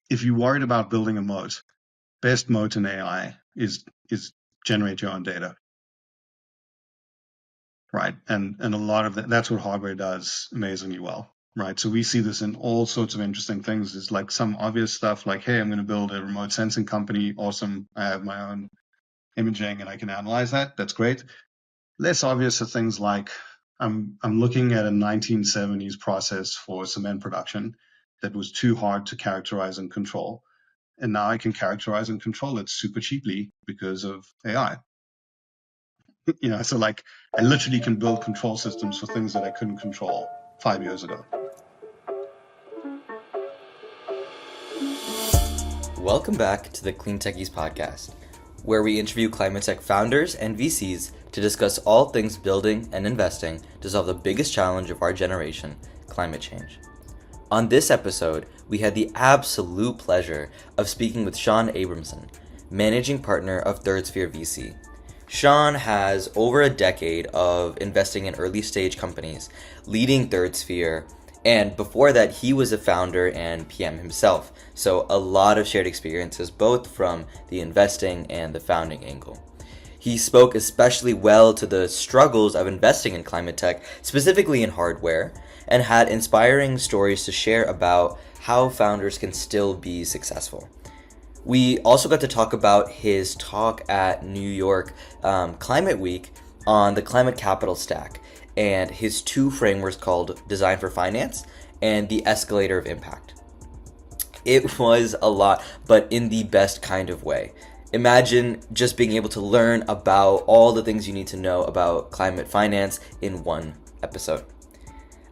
if you're worried about building a moat, best moat in AI is generate your own data, right? And a lot of that's what hardware does amazingly well, right? So we see this in all sorts of interesting things. It's like some obvious stuff like, hey, I'm going to build a remote sensing company. Awesome. I have my own imaging and I can analyze that. That's great. Less obvious are things like I'm looking at a 1970s process for cement production that was too hard to characterize and control. And now I can characterize and control it super cheaply because of AI. So like I literally can build control systems for things that I couldn't control 5 years ago. Welcome back to the CleanTechies Podcast, where we interview climate tech founders and VCs to discuss all things building and investing to solve the biggest challenge of our generation, climate change. On this episode, we had the absolute pleasure of speaking with Shaun Abrahamson, managing partner of Third Sphere VC. Shaun has over a decade of investing in early stage companies, leading Third Sphere, and before that he was a founder and PM himself, so a lot of shared experiences both from the investing and the founding angle. He spoke especially well to the struggles of investing in climate tech, specifically in hardware, and had inspiring stories to share about how founders can still be successful. We also got to talk about his talk at New York Climate Week on the climate capital stack and his two frameworks called Design for Finance and the Escalator of Impact. It was a lot, but in the best kind of way. Imagine just being able to learn about all the things you need to know about climate finance in one episode.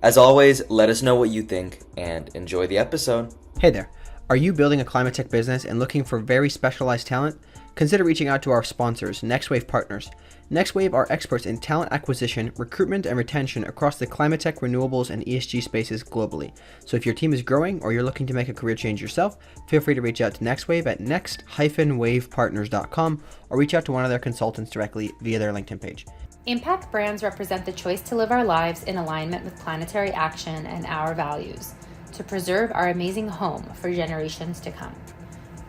As always, let us know what you think and enjoy the episode. Hey there. Are you building a climate tech business and looking for very specialized talent? Consider reaching out to our sponsors, NextWave Partners. NextWave are experts in talent acquisition, recruitment, and retention across the climate tech, renewables, and ESG spaces globally. So if your team is growing or you're looking to make a career change yourself, feel free to reach out to NextWave at next-wavepartners.com or reach out to one of their consultants directly via their LinkedIn page. Impact brands represent the choice to live our lives in alignment with planetary action and our values, to preserve our amazing home for generations to come.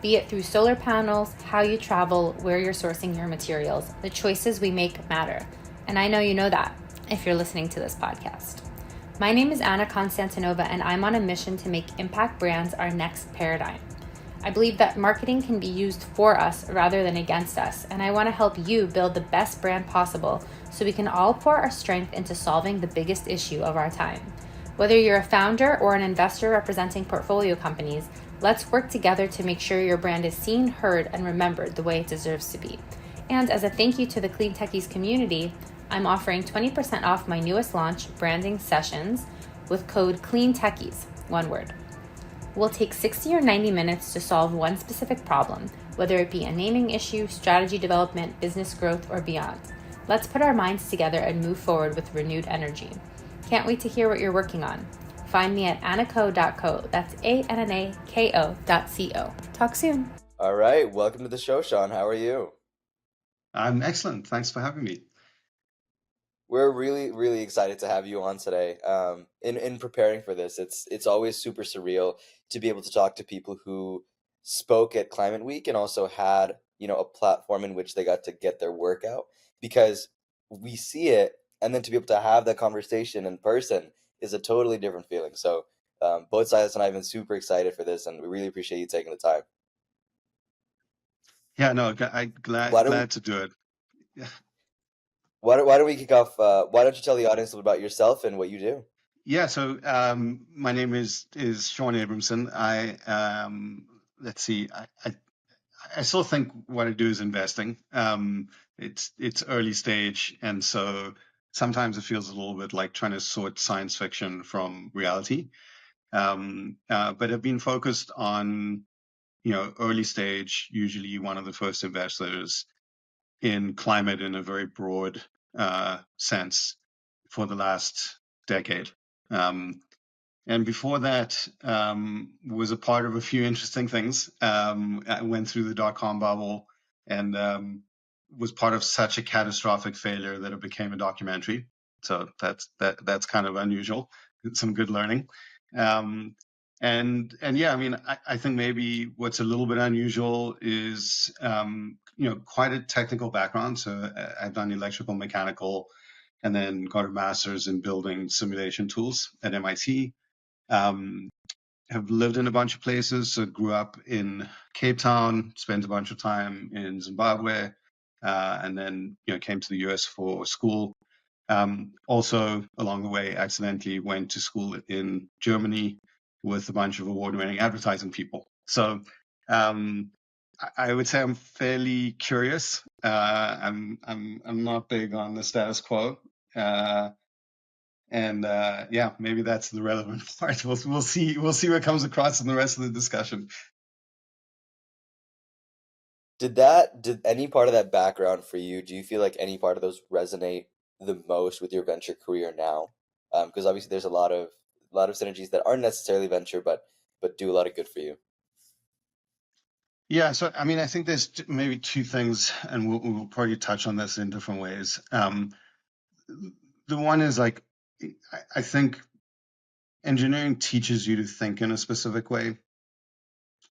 Be it through solar panels, how you travel, where you're sourcing your materials, the choices we make matter. And I know you know that if you're listening to this podcast. My name is Anna Konstantinova, and I'm on a mission to make impact brands our next paradigm. I believe that marketing can be used for us rather than against us, and I want to help you build the best brand possible so we can all pour our strength into solving the biggest issue of our time. Whether you're a founder or an investor representing portfolio companies, let's work together to make sure your brand is seen, heard, and remembered the way it deserves to be. And as a thank you to the CleanTechies community, I'm offering 20% off my newest launch, Branding Sessions, with code CleanTechies, one word. We'll take 60 or 90 minutes to solve one specific problem, whether it be a naming issue, strategy development, business growth, or beyond. Let's put our minds together and move forward with renewed energy. Can't wait to hear what you're working on. Find me at annako.co. That's ANNAKO.co. Talk soon. All right, welcome to the show, Shaun. How are you? I'm excellent. Thanks for having me. We're really, really excited to have you on today. In preparing for this, it's always super surreal to be able to talk to people who spoke at Climate Week and also had, a platform in which they got to get their work out, because we see it, and then to be able to have that conversation in person is a totally different feeling. So both sides and I have been super excited for this, and we really appreciate you taking the time. Yeah, no, I'm glad to do it. Yeah. Why don't we kick off? Why don't you tell the audience a little about yourself and what you do? Yeah, so my name is Shaun Abrahamson. Let's see, I still think what I do is investing. It's early stage, and so sometimes it feels a little bit like trying to sort science fiction from reality. But I've been focused on, early stage, usually one of the first investors in climate in a very broad sense for the last decade. And before that, was a part of a few interesting things. I went through the dot-com bubble and was part of such a catastrophic failure that it became a documentary. So that's kind of unusual. It's some good learning. And yeah, I mean, I think maybe what's a little bit unusual is quite a technical background. So I've done electrical, mechanical, and then got a master's in building simulation tools at MIT. Have lived in a bunch of places. So grew up in Cape Town, spent a bunch of time in Zimbabwe, and then came to the US for school. Also, along the way, accidentally went to school in Germany with a bunch of award-winning advertising people. So I would say I'm fairly curious. I'm not big on the status quo. And yeah, maybe that's the relevant part. We'll see what comes across in the rest of the discussion. Did any part of that background for you, do you feel like any part of those resonate the most with your venture career now? Because obviously there's a lot of synergies that aren't necessarily venture, but do a lot of good for you. Yeah, so I mean, I think there's maybe two things, and we'll probably touch on this in different ways. The one is like, I think engineering teaches you to think in a specific way,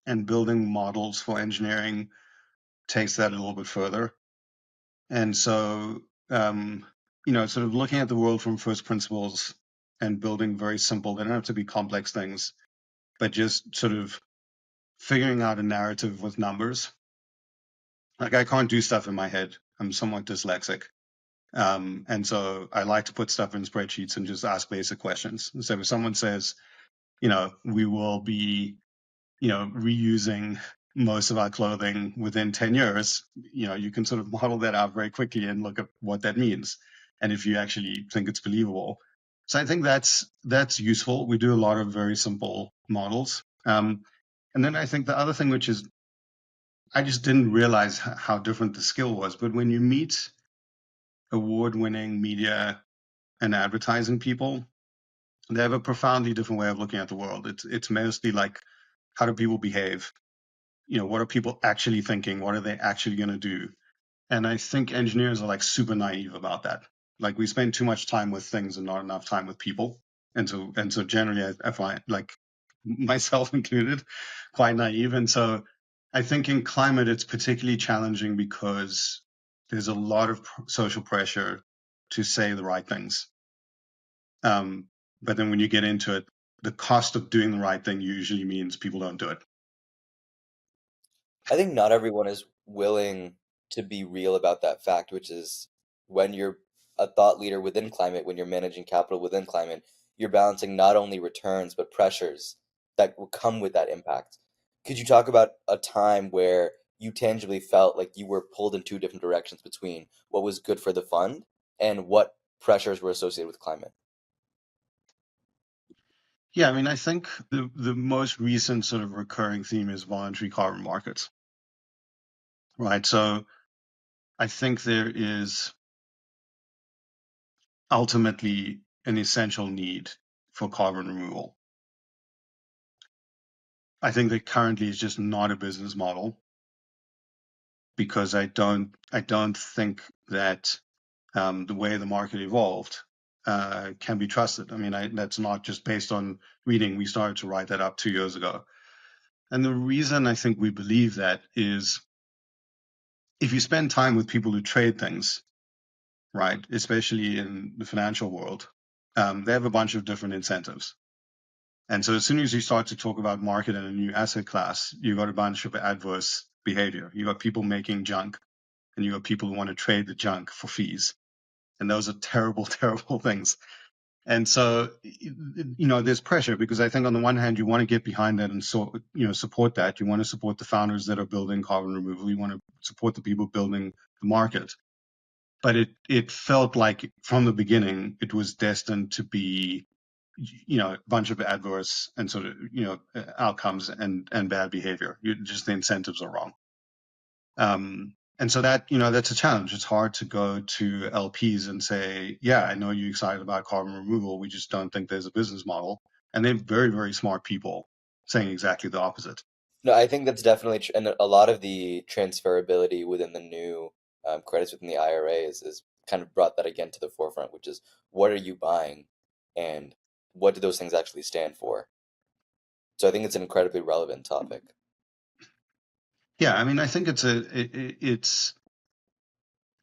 and building models for engineering takes that a little bit further. And so, sort of looking at the world from first principles and building very simple, they don't have to be complex things, but just sort of figuring out a narrative with numbers. Like I can't do stuff in my head. I'm somewhat dyslexic. And so I like to put stuff in spreadsheets and just ask basic questions. So if someone says, we will be, reusing most of our clothing within 10 years, you can sort of model that out very quickly and look at what that means. And if you actually think it's believable. So I think that's useful. We do a lot of very simple models. And then I think the other thing, which is, I just didn't realize how different the skill was. But when you meet award-winning media and advertising people, they have a profoundly different way of looking at the world. It's mostly like, how do people behave? What are people actually thinking? What are they actually going to do? And I think engineers are like super naive about that. Like we spend too much time with things and not enough time with people. And so generally I find, like myself included, quite naive. And so I think in climate, it's particularly challenging because there's a lot of social pressure to say the right things. But then when you get into it, the cost of doing the right thing usually means people don't do it. I think not everyone is willing to be real about that fact, which is when you're a thought leader within climate, when you're managing capital within climate, you're balancing not only returns, but pressures that will come with that impact. Could you talk about a time where you tangibly felt like you were pulled in two different directions between what was good for the fund and what pressures were associated with climate? Yeah, I mean, I think the most recent sort of recurring theme is voluntary carbon markets, right? So I think there is ultimately an essential need for carbon removal. I think that currently is just not a business model because I don't think that the way the market evolved can be trusted. I mean, that's not just based on reading. We started to write that up 2 years ago. And the reason I think we believe that is if you spend time with people who trade things, right, especially in the financial world, they have a bunch of different incentives. And so as soon as you start to talk about market and a new asset class, you got a bunch of adverse behavior. You got people making junk, and you got people who want to trade the junk for fees. And those are terrible, terrible things. And so, there's pressure because I think on the one hand, you want to get behind that and support that. You want to support the founders that are building carbon removal. You want to support the people building the market. But it felt like from the beginning, it was destined to be, a bunch of adverse and sort of, outcomes and bad behavior. Just the incentives are wrong. And so that's a challenge. It's hard to go to LPs and say, yeah, I know you're excited about carbon removal. We just don't think there's a business model. And they're very, very smart people saying exactly the opposite. No, I think that's definitely and a lot of the transferability within the new credits within the IRA is kind of brought that again to the forefront, which is what are you buying and what do those things actually stand for? So I think it's an incredibly relevant topic. Yeah, I mean, I think it's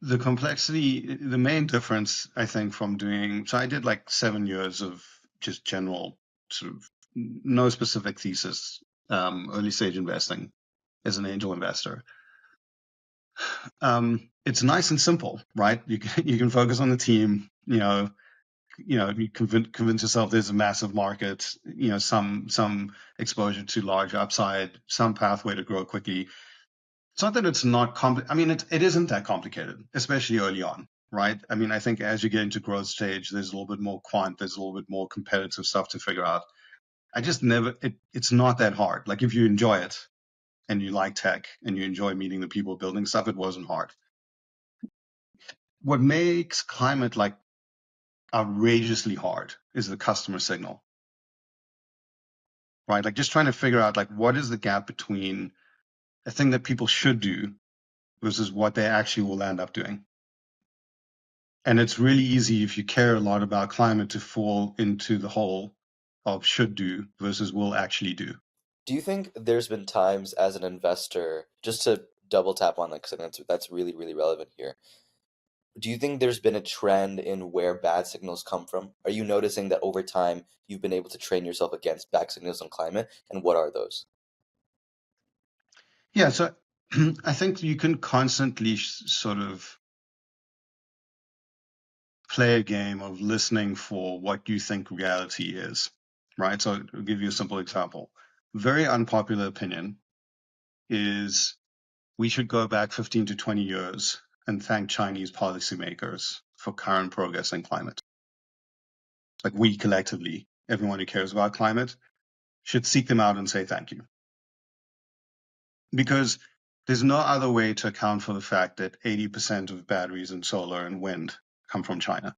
the complexity. The main difference, I think, from doing so, I did like 7 years of just general sort of no specific thesis, early stage investing as an angel investor. It's nice and simple, right? You can focus on the team. You convince yourself there's a massive market. Some exposure to large upside, some pathway to grow quickly. It's not that it's not I mean, it isn't that complicated, especially early on, right? I mean, I think as you get into growth stage, there's a little bit more quant, there's a little bit more competitive stuff to figure out. It's not that hard. Like if you enjoy it and you like tech and you enjoy meeting the people building stuff, it wasn't hard. What makes climate like outrageously hard is the customer signal, right? Like just trying to figure out like what is the gap between a thing that people should do versus what they actually will end up doing. And it's really easy if you care a lot about climate to fall into the hole of should do versus will actually do. Do you think there's been times as an investor, just to double tap on that, because I think that's really, really relevant here. Do you think there's been a trend in where bad signals come from? Are you noticing that over time you've been able to train yourself against bad signals on climate? And what are those? Yeah, so I think you can constantly sort of play a game of listening for what you think reality is, right? So I'll give you a simple example. Very unpopular opinion is we should go back 15 to 20 years and thank Chinese policymakers for current progress in climate. Like we collectively, everyone who cares about climate, should seek them out and say thank you. Because there's no other way to account for the fact that 80% of batteries in solar and wind come from China.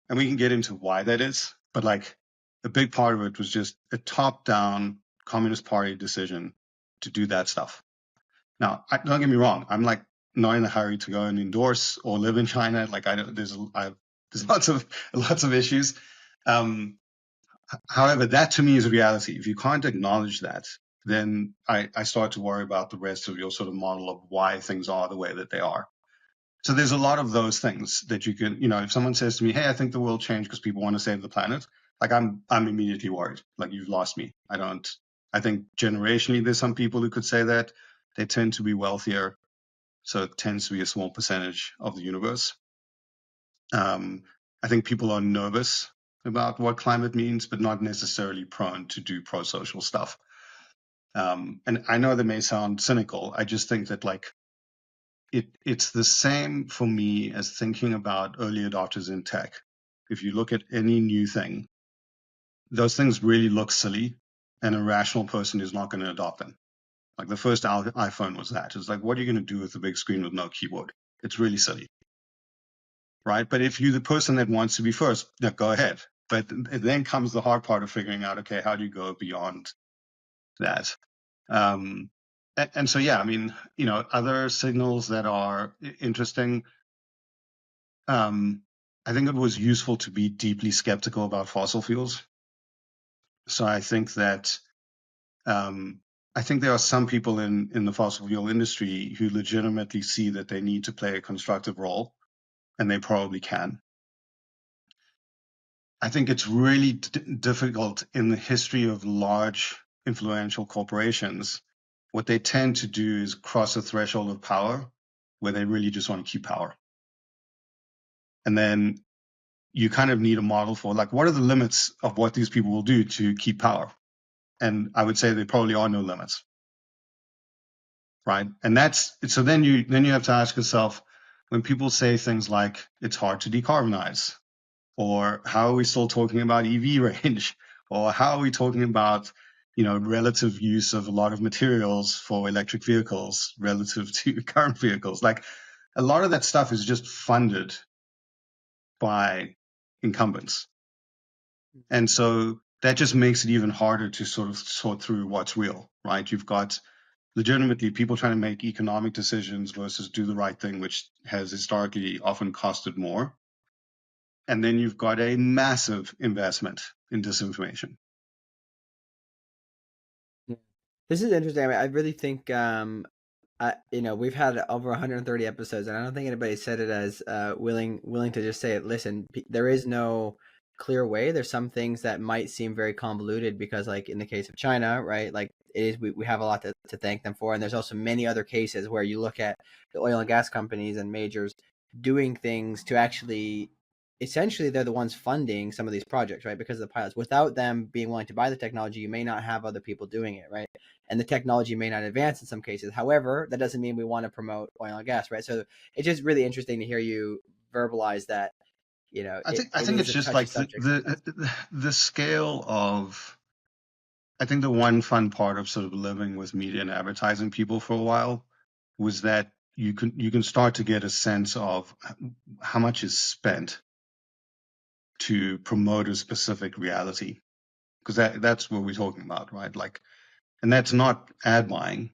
And we can get into why that is, but like a big part of it was just a top-down Communist Party decision to do that stuff. Now, don't get me wrong. I'm like not in a hurry to go and endorse or live in China. Like there's lots of issues. However, that to me is a reality. If you can't acknowledge that, then I start to worry about the rest of your sort of model of why things are the way that they are. So there's a lot of those things that you can, if someone says to me, hey, I think the world changed because people want to save the planet, like I'm immediately worried. Like you've lost me. I think generationally there's some people who could say that. They tend to be wealthier. So it tends to be a small percentage of the universe. I think people are nervous about what climate means, but not necessarily prone to do pro-social stuff. And I know that may sound cynical. I just think that like it's the same for me as thinking about early adopters in tech. If you look at any new thing, those things really look silly, and a rational person is not going to adopt them. Like the first iPhone was that. It's like, what are you going to do with a big screen with no keyboard? It's really silly, right? But if you're the person that wants to be first, go ahead. But then comes the hard part of figuring out, okay, how do you go beyond that? And so, yeah, I mean, other signals that are interesting. I think it was useful to be deeply skeptical about fossil fuels. So I think that there are some people in the fossil fuel industry who legitimately see that they need to play a constructive role, and they probably can. I think it's really difficult in the history of large influential corporations. What they tend to do is cross a threshold of power where they really just want to keep power. And then you kind of need a model for like, what are the limits of what these people will do to keep power? And I would say there probably are no limits. Right. And so then you have to ask yourself, when people say things like it's hard to decarbonize, or how are we still talking about EV range, or how are we talking about, relative use of a lot of materials for electric vehicles relative to current vehicles? Like a lot of that stuff is just funded by incumbents. And so that just makes it even harder to sort of sort through what's real, right? You've got legitimately people trying to make economic decisions versus do the right thing, which has historically often costed more. And then you've got a massive investment in disinformation. This is interesting. I mean, I really think, we've had over 130 episodes, and I don't think anybody said it as willing to just say it. Listen, there is no clear way. There's some things that might seem very convoluted because, like in the case of China, right? Like it is, we have a lot to thank them for, and there's also many other cases where you look at the oil and gas companies and majors doing things to actually. Essentially, they're the ones funding some of these projects, right? Because of the pilots. Without them being willing to buy the technology, you may not have other people doing it, right? And the technology may not advance in some cases. However, that doesn't mean we want to promote oil and gas, right? So it's just really interesting to hear you verbalize that. I think it it's is a just touchy like subject. the scale of. I think the one fun part of sort of living with media and advertising people for a while was that you can start to get a sense of how much is spent to promote a specific reality, because that's what we're talking about, right? Like, and that's not ad buying.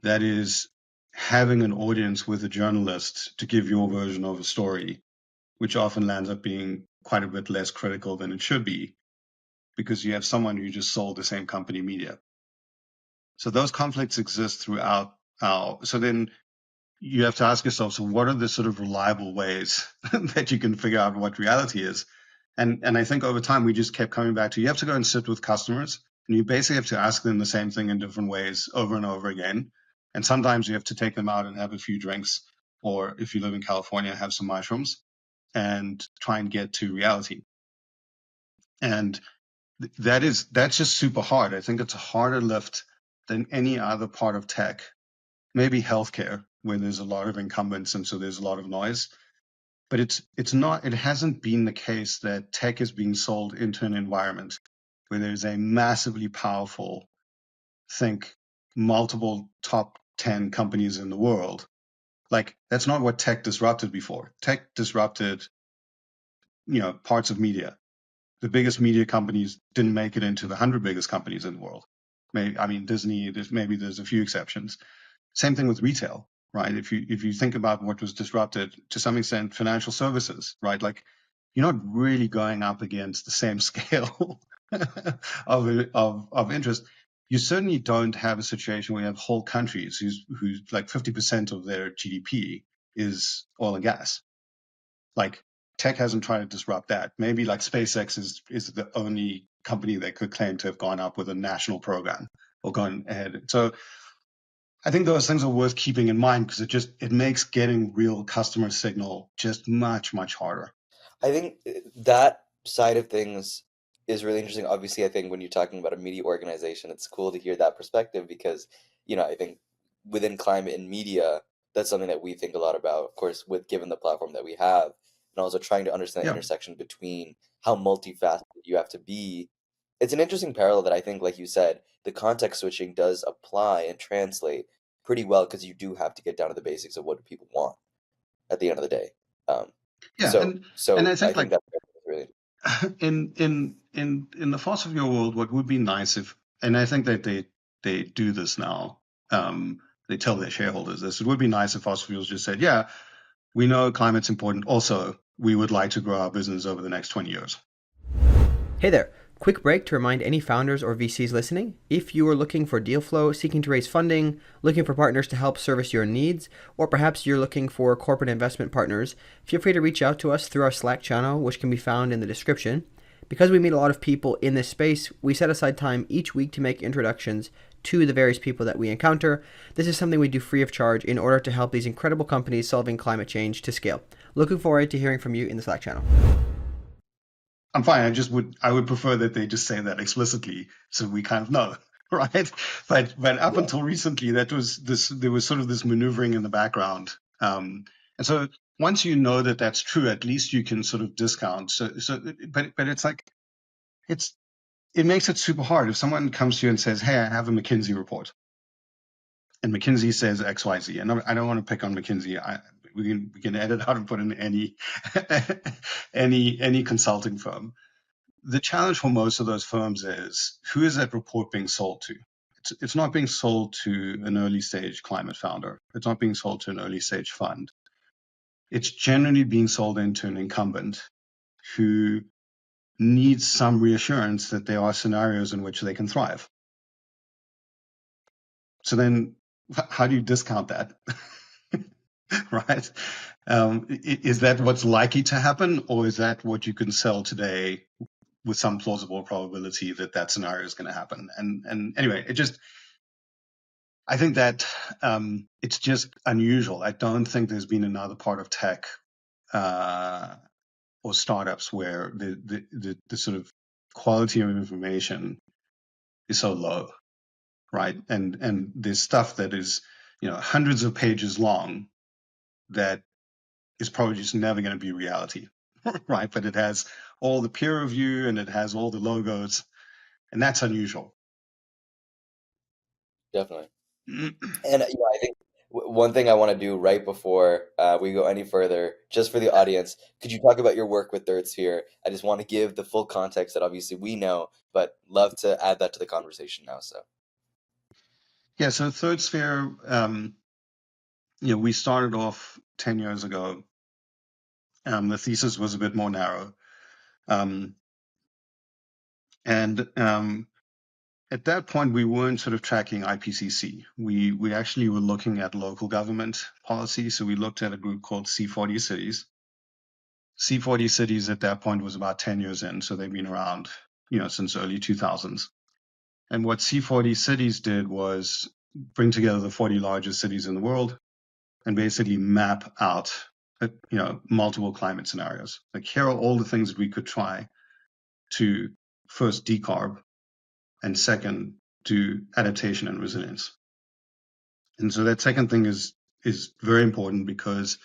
That is having an audience with a journalist to give your version of a story, which often lands up being quite a bit less critical than it should be, because you have someone who just sold the same company media. So those conflicts exist throughout so then you have to ask yourself, so what are the sort of reliable ways that you can figure out what reality is? And I think over time we just kept coming back to, you have to go and sit with customers, and you basically have to ask them the same thing in different ways over and over again. And sometimes you have to take them out and have a few drinks, or if you live in California, have some mushrooms and try and get to reality. And that's just super hard. I think it's a harder lift than any other part of tech. Maybe healthcare, where there's a lot of incumbents and so there's a lot of noise. But it hasn't been the case that tech is being sold into an environment where there's a massively powerful, think multiple top 10 companies in the world. Like, that's not what tech disrupted before. Tech disrupted, parts of media. The biggest media companies didn't make it into the 100 biggest companies in the world. Disney, there's a few exceptions. Same thing with retail, right? If you think about what was disrupted to some extent, financial services, right? Like, you're not really going up against the same scale of interest. You certainly don't have a situation where you have whole countries who's like 50% of their GDP is oil and gas. Like, tech hasn't tried to disrupt that. Maybe like SpaceX is the only company that could claim to have gone up with a national program or gone ahead. So I think those things are worth keeping in mind, because it makes getting real customer signal just much, much harder. I think that side of things is really interesting. Obviously, I think when you're talking about a media organization, it's cool to hear that perspective because, I think within climate and media, that's something that we think a lot about, of course, given the platform that we have, and also trying to understand the intersection between how multifaceted you have to be. It's an interesting parallel that I think, like you said, the context switching does apply and translate pretty well, because you do have to get down to the basics of what do people want at the end of the day. And I think like that's really in the fossil fuel world, what would be nice and I think that they do this now. They tell their shareholders this. It would be nice if fossil fuels just said, yeah, we know climate's important. Also, we would like to grow our business over the next 20 years. Hey there. Quick break to remind any founders or VCs listening, if you are looking for deal flow, seeking to raise funding, looking for partners to help service your needs, or perhaps you're looking for corporate investment partners, feel free to reach out to us through our Slack channel, which can be found in the description. Because we meet a lot of people in this space, we set aside time each week to make introductions to the various people that we encounter. This is something we do free of charge in order to help these incredible companies solving climate change to scale. Looking forward to hearing from you in the Slack channel. I'm fine. I would prefer that they just say that explicitly, so we kind of know, right? But up until recently, there was sort of this maneuvering in the background, and so once you know that that's true, at least you can sort of discount. But it's like it makes it super hard if someone comes to you and says, "Hey, I have a McKinsey report," and McKinsey says X, Y, Z, and I don't want to pick on McKinsey. We can edit out and put in any consulting firm. The challenge for most of those firms is, who is that report being sold to? It's not being sold to an early stage climate founder. It's not being sold to an early stage fund. It's generally being sold into an incumbent who needs some reassurance that there are scenarios in which they can thrive. So then how do you discount that? Right? Is that what's likely to happen, or is that what you can sell today with some plausible probability that that scenario is going to happen? And anyway, I think that it's just unusual. I don't think there's been another part of tech or startups where the sort of quality of information is so low, right? And there's stuff that is, hundreds of pages long that is probably just never going to be reality, right? But it has all the peer review and it has all the logos, and that's unusual. Definitely. And I think one thing I want to do right before we go any further, just for the audience, could you talk about your work with Third Sphere? I just want to give the full context that obviously we know, but love to add that to the conversation now. So Yeah, so Third Sphere, we started off 10 years ago. The thesis was a bit more narrow. And at that point, we weren't sort of tracking IPCC. We actually were looking at local government policy. So we looked at a group called C40 Cities. C40 Cities at that point was about 10 years in. So they've been around, since early 2000s. And what C40 Cities did was bring together the 40 largest cities in the world and basically map out, multiple climate scenarios. Like, here are all the things that we could try to first decarb and second do adaptation and resilience. And so that second thing is very important, because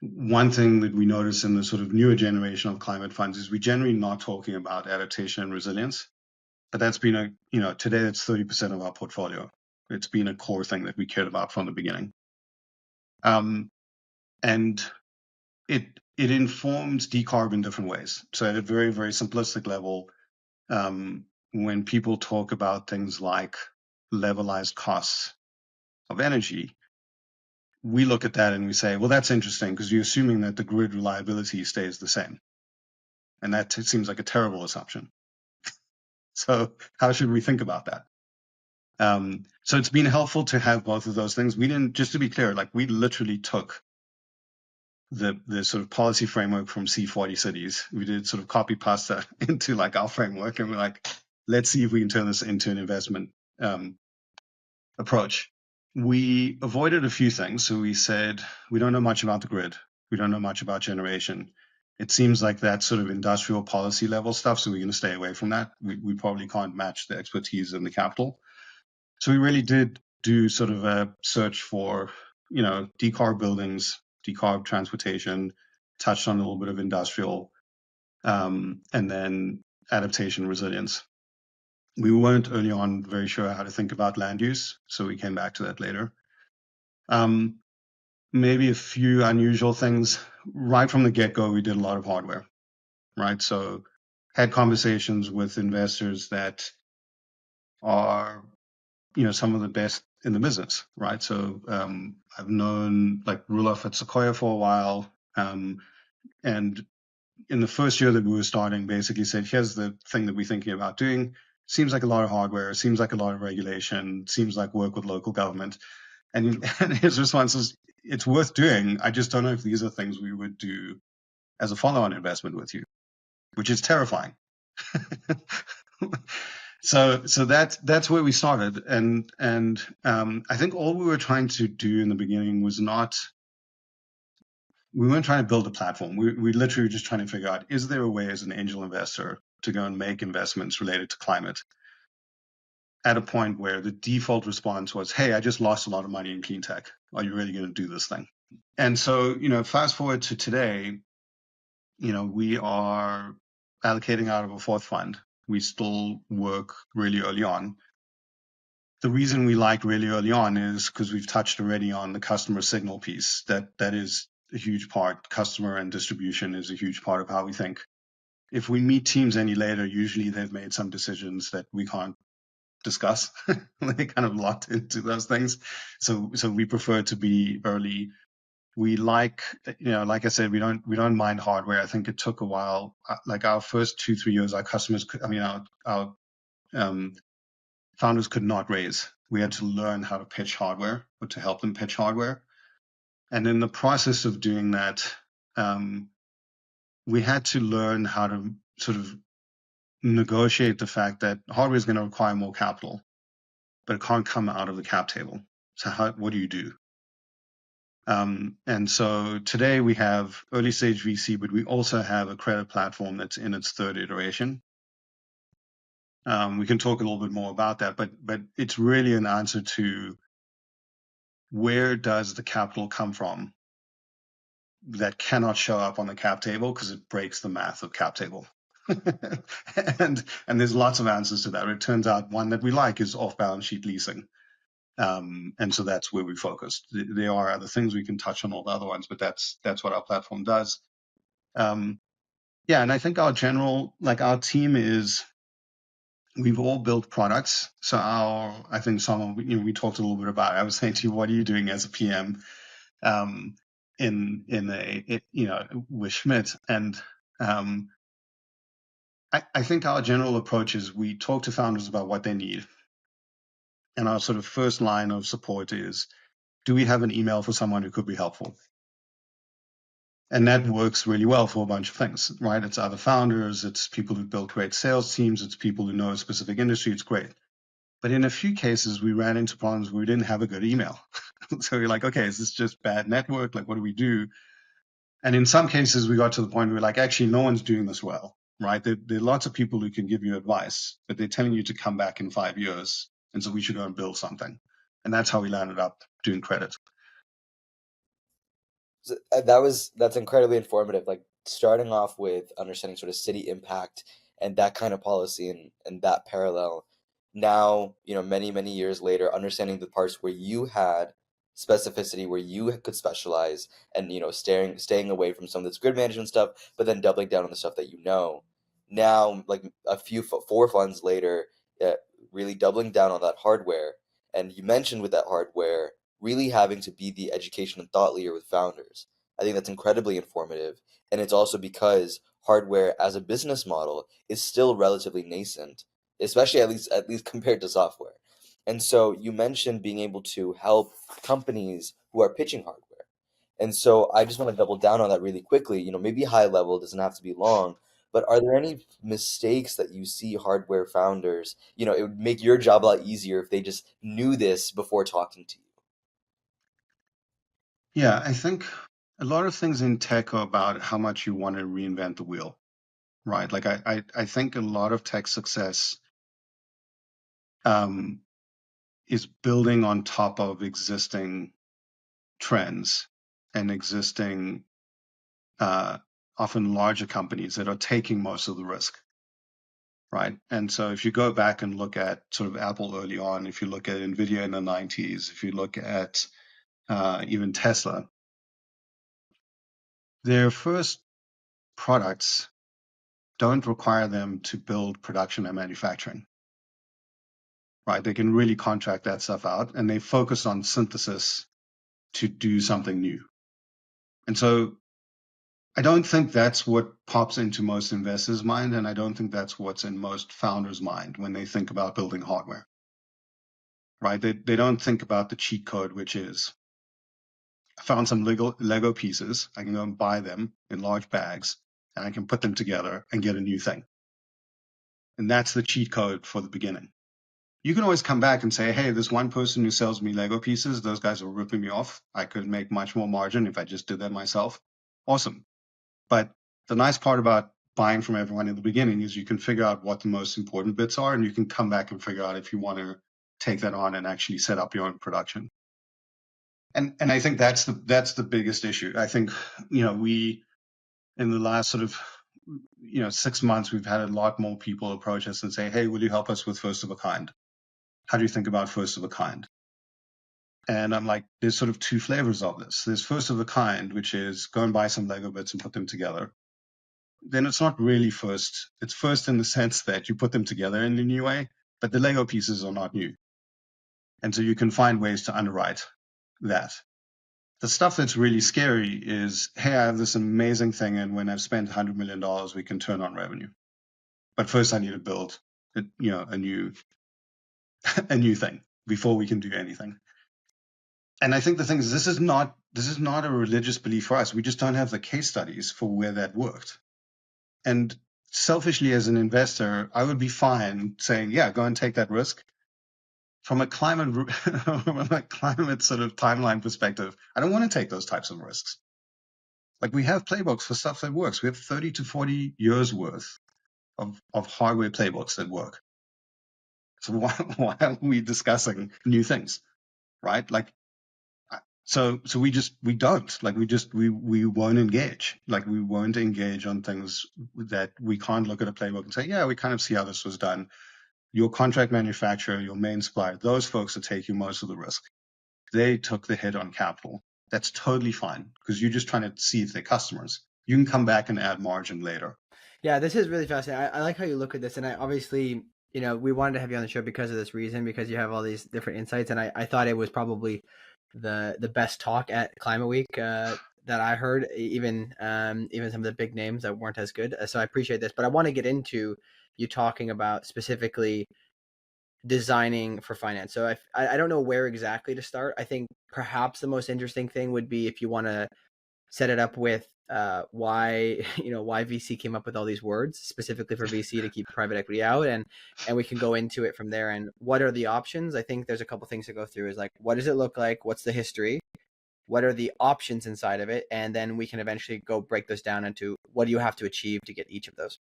one thing that we notice in the sort of newer generation of climate funds is we generally not talking about adaptation and resilience, but that's been today it's 30% of our portfolio. It's been a core thing that we cared about from the beginning. And it informs decarb in different ways. So at a very, very simplistic level, when people talk about things like levelized costs of energy, we look at that and we say, well, that's interesting, because you're assuming that the grid reliability stays the same. And that seems like a terrible assumption. So how should we think about that? So it's been helpful to have both of those things. We didn't, just to be clear, like, we literally took the sort of policy framework from C40 Cities. We did sort of copy pasta into like our framework, and we're like, let's see if we can turn this into an investment approach. We avoided a few things. So we said, we don't know much about the grid. We don't know much about generation. It seems like that sort of industrial policy level stuff. So we're going to stay away from that. We probably can't match the expertise and the capital. So we really did do sort of a search for, decarb buildings, decarb transportation, touched on a little bit of industrial, and then adaptation resilience. We weren't early on very sure how to think about land use, so we came back to that later. Maybe a few unusual things. Right from the get-go, we did a lot of hardware, right? So had conversations with investors that are, some of the best in the business, right? So I've known like Rulof at Sequoia for a while, and in the first year that we were starting, basically said, here's the thing that we're thinking about doing. Seems like a lot of hardware, seems like a lot of regulation, seems like work with local government. And his response is, it's worth doing. I just don't know if these are things we would do as a follow-on investment with you, which is terrifying. So that's where we started. And I think all we were trying to do in the beginning was we weren't trying to build a platform. We literally were just trying to figure out, is there a way as an angel investor to go and make investments related to climate at a point where the default response was, hey, I just lost a lot of money in clean tech. Are you really going to do this thing? And so, fast forward to today, we are allocating out of a fourth fund. We still work really early on. The reason we like really early on is because we've touched already on the customer signal piece. That is a huge part. Customer and distribution is a huge part of how we think. If we meet teams any later, usually they've made some decisions that we can't discuss. They kind of locked into those things. So we prefer to be early. We like I said, we don't mind hardware. I think it took a while. Like our first 2-3 years, our customers, our founders could not raise we had to learn how to pitch hardware or to help them pitch hardware. And in the process of doing that, we had to learn how to sort of negotiate the fact that hardware is going to require more capital, but it can't come out of the cap table. So what do you do? And so today we have early stage VC, but we also have a credit platform that's in its third iteration. We can talk a little bit more about that, but it's really an answer to where does the capital come from that cannot show up on the cap table because it breaks the math of cap table. and there's lots of answers to that. It turns out one that we like is off-balance sheet leasing. And so that's where we focused. There are other things we can touch on, all the other ones, but that's what our platform does. And I think our team is, we've all built products. So I think we talked a little bit about it. I was saying to you, what are you doing as a PM with Schmidt? And I think our general approach is we talk to founders about what they need. And our sort of first line of support is, do we have an email for someone who could be helpful? And that works really well for a bunch of things, right? It's other founders, it's people who build great sales teams, it's people who know a specific industry, it's great. But in a few cases, we ran into problems where we didn't have a good email. So we're like, okay, is this just bad network? Like, what do we do? And in some cases, we got to the point where we're like, actually, no one's doing this well, right? There are lots of people who can give you advice, but they're telling you to come back in 5 years. And so we should go and build something. And that's how we landed up doing credit. So that's incredibly informative. Like starting off with understanding sort of city impact and that kind of policy and that parallel. Now, many, many years later, understanding the parts where you had specificity, where you could specialize and, staying away from some of this grid management stuff, but then doubling down on the stuff that you know. Now, like four funds later, really doubling down on that hardware. And you mentioned with that hardware, really having to be the education and thought leader with founders. I think that's incredibly informative. And it's also because hardware as a business model is still relatively nascent, especially at least compared to software. And so you mentioned being able to help companies who are pitching hardware. And so I just want to double down on that really quickly, maybe high level, doesn't have to be long, but are there any mistakes that you see hardware founders, it would make your job a lot easier if they just knew this before talking to you? Yeah, I think a lot of things in tech are about how much you want to reinvent the wheel, right? Like I think a lot of tech success is building on top of existing trends and existing often larger companies that are taking most of the risk, right? And so if you go back and look at sort of Apple early on, if you look at NVIDIA in the 90s, if you look at even Tesla, their first products don't require them to build production and manufacturing, right? They can really contract that stuff out, and they focus on synthesis to do something new. And so I don't think that's what pops into most investors' mind, and I don't think that's what's in most founders' mind when they think about building hardware, right? They don't think about the cheat code, which is, I found some Lego pieces. I can go and buy them in large bags, and I can put them together and get a new thing. And that's the cheat code for the beginning. You can always come back and say, hey, this one person who sells me Lego pieces, those guys are ripping me off. I could make much more margin if I just did that myself. Awesome. But the nice part about buying from everyone in the beginning is you can figure out what the most important bits are, and you can come back and figure out if you want to take that on and actually set up your own production. And I think that's the biggest issue. I think, we, in the last sort of, 6 months, we've had a lot more people approach us and say, hey, will you help us with first of a kind? How do you think about first of a kind? And I'm like, there's sort of two flavors of this. There's first of a kind, which is go and buy some Lego bits and put them together. Then it's not really first. It's first in the sense that you put them together in a new way, but the Lego pieces are not new. And so you can find ways to underwrite that. The stuff that's really scary is, hey, I have this amazing thing, and when I've spent $100 million, we can turn on revenue. But first I need to build, a new thing. before we can do anything. And I think the thing is, this is not a religious belief for us. We just don't have the case studies for where that worked. And selfishly, as an investor, I would be fine saying, yeah, go and take that risk. From a climate sort of timeline perspective, I don't want to take those types of risks. Like, we have playbooks for stuff that works. We have 30 to 40 years worth of hardware playbooks that work. So why are we discussing new things, right? Like, so we don't, like, we won't engage. Like, we won't engage on things that we can't look at a playbook and say, yeah, we kind of see how this was done. Your contract manufacturer, your main supplier, those folks are taking most of the risk. They took the hit on capital. That's totally fine, because you're just trying to see if they're customers. You can come back and add margin later. Yeah, this is really fascinating. I like how you look at this, and I obviously, we wanted to have you on the show because of this reason, because you have all these different insights, and I thought it was probably the best talk at Climate Week that I heard, even some of the big names that weren't as good. So I appreciate this, but I want to get into you talking about specifically designing for finance. So I don't know where exactly to start. I think perhaps the most interesting thing would be if you want to set it up with why VC came up with all these words specifically for VC to keep private equity out, and we can go into it from there. And what are the options? I think there's a couple things to go through. Is like, what does it look like? What's the history? What are the options inside of it? And then we can eventually go break those down into what do you have to achieve to get each of those.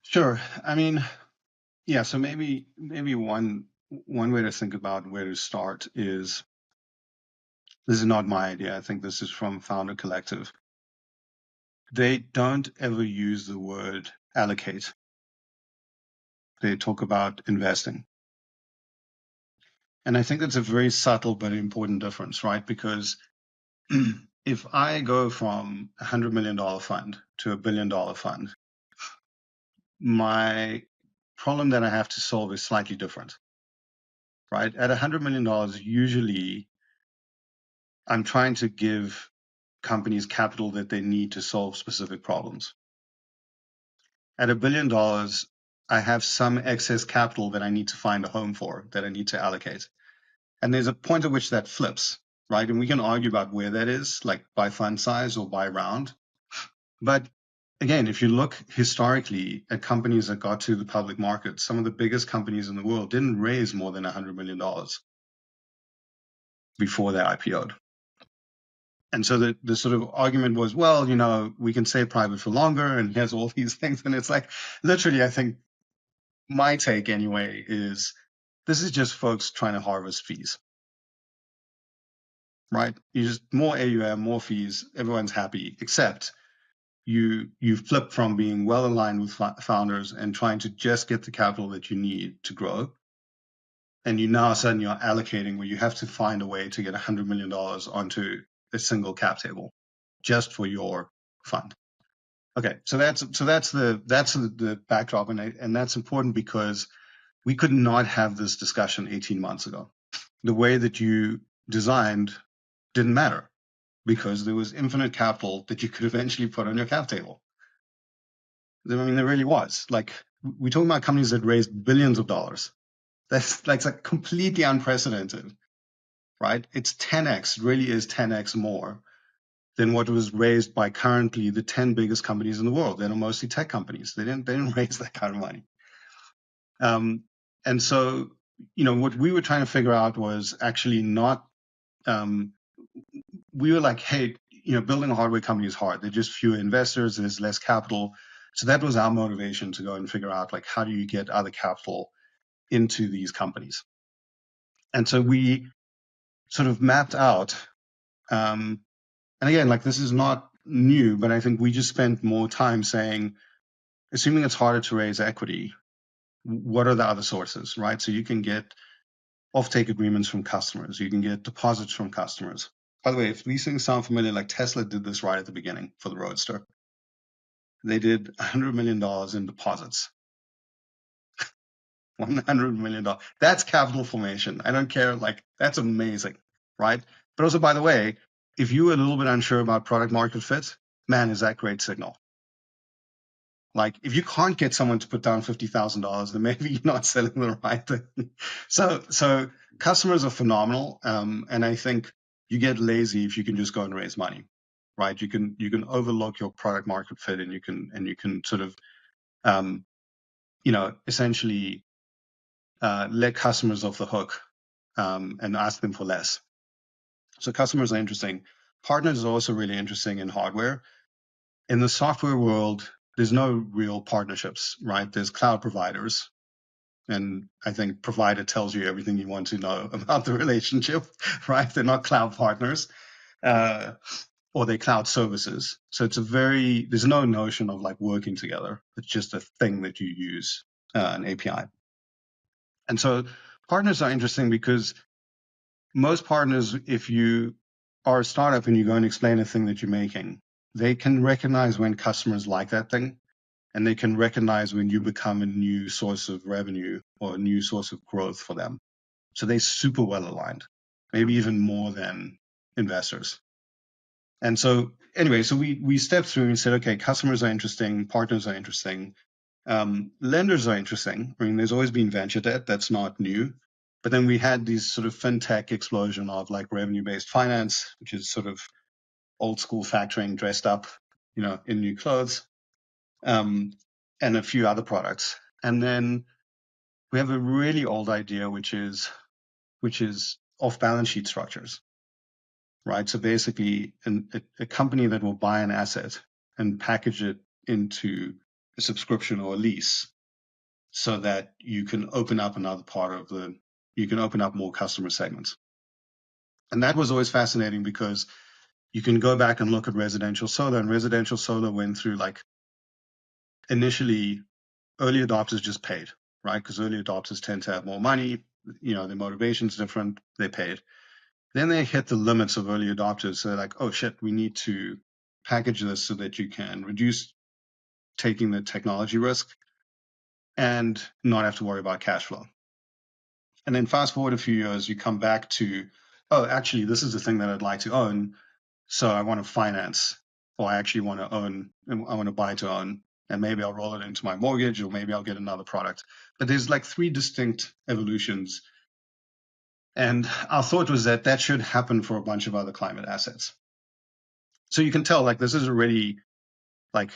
Sure. I mean, yeah. So maybe one way to think about where to start is, this is not my idea. I think this is from Founder Collective. They don't ever use the word allocate. They talk about investing. And I think that's a very subtle but important difference, right? Because if I go from a $100 million fund to a $1 billion fund, my problem that I have to solve is slightly different, right? At $100 million, usually I'm trying to give companies capital that they need to solve specific problems. At $1 billion, I have some excess capital that I need to find a home for, that I need to allocate. And there's a point at which that flips, right? And we can argue about where that is, like by fund size or by round. But again, if you look historically at companies that got to the public market, some of the biggest companies in the world didn't raise more than $100 million before they IPO'd. And so the sort of argument was, well, we can stay private for longer, and here's all these things. And it's like, literally, I think my take anyway is, this is just folks trying to harvest fees, right? You just more AUM, more fees, everyone's happy, except you've flipped from being well aligned with founders and trying to just get the capital that you need to grow. And you now suddenly are allocating where you have to find a way to get $100 million onto a single cap table just for your fund. Okay, so that's the backdrop, and that's important because we could not have this discussion 18 months ago. The way that you designed didn't matter because there was infinite capital that you could eventually put on your cap table. I mean, there really was. Like, we're talking about companies that raised billions of dollars. That's like completely unprecedented, right? It's 10x, really is 10x more than what was raised by currently the 10 biggest companies in the world. They're mostly tech companies. They didn't raise that kind of money. And so, what we were trying to figure out was actually not, we were like, hey, building a hardware company is hard. There's just fewer investors, there's less capital. So that was our motivation to go and figure out, like, how do you get other capital into these companies? And so we sort of mapped out, and again, like, this is not new, but I think we just spent more time saying, assuming it's harder to raise equity, what are the other sources, right? So you can get offtake agreements from customers. You can get deposits from customers. By the way, if these things sound familiar, like Tesla did this right at the beginning for the Roadster. They did $100 million in deposits. $100 million. That's capital formation. I don't care. Like, that's amazing, right? But also, by the way, if you were a little bit unsure about product market fit, man, is that great signal. Like if you can't get someone to put down $50,000, then maybe you're not selling the right thing. So customers are phenomenal. And I think you get lazy if you can just go and raise money, right? You can overlook your product market fit, and you can sort of, essentially let customers off the hook, and ask them for less. So customers are interesting. Partners are also really interesting in hardware. In the software world, there's no real partnerships, right? There's cloud providers. And I think provider tells you everything you want to know about the relationship, right? They're not cloud partners, or they're cloud services. So there's no notion of like working together. It's just a thing that you use, an API. And so partners are interesting because most partners, if you are a startup and you go and explain a thing that you're making, they can recognize when customers like that thing, and they can recognize when you become a new source of revenue or a new source of growth for them. So they're super well aligned, maybe even more than investors. And so anyway, so we stepped through and said, okay, customers are interesting, partners are interesting, lenders are interesting. I mean, there's always been venture debt. That's not new. But then we had these sort of fintech explosion of like revenue-based finance, which is sort of old school factoring dressed up, in new clothes, and a few other products. And then we have a really old idea, which is off-balance sheet structures, right? So basically, a company that will buy an asset and package it into a subscription or a lease, so that you can open up you can open up more customer segments. And that was always fascinating because you can go back and look at residential solar, and residential solar went through like, initially early adopters just paid, right? Because early adopters tend to have more money, their motivation's different, they paid. Then they hit the limits of early adopters. So they're like, oh shit, we need to package this so that you can reduce taking the technology risk and not have to worry about cash flow. And then fast forward a few years, you come back to, oh, actually, this is the thing that I'd like to own. So I want to finance, or I actually want to own, I want to buy to own, and maybe I'll roll it into my mortgage, or maybe I'll get another product. But there's like 3 distinct evolutions. And our thought was that should happen for a bunch of other climate assets. So you can tell, like, this is already, like,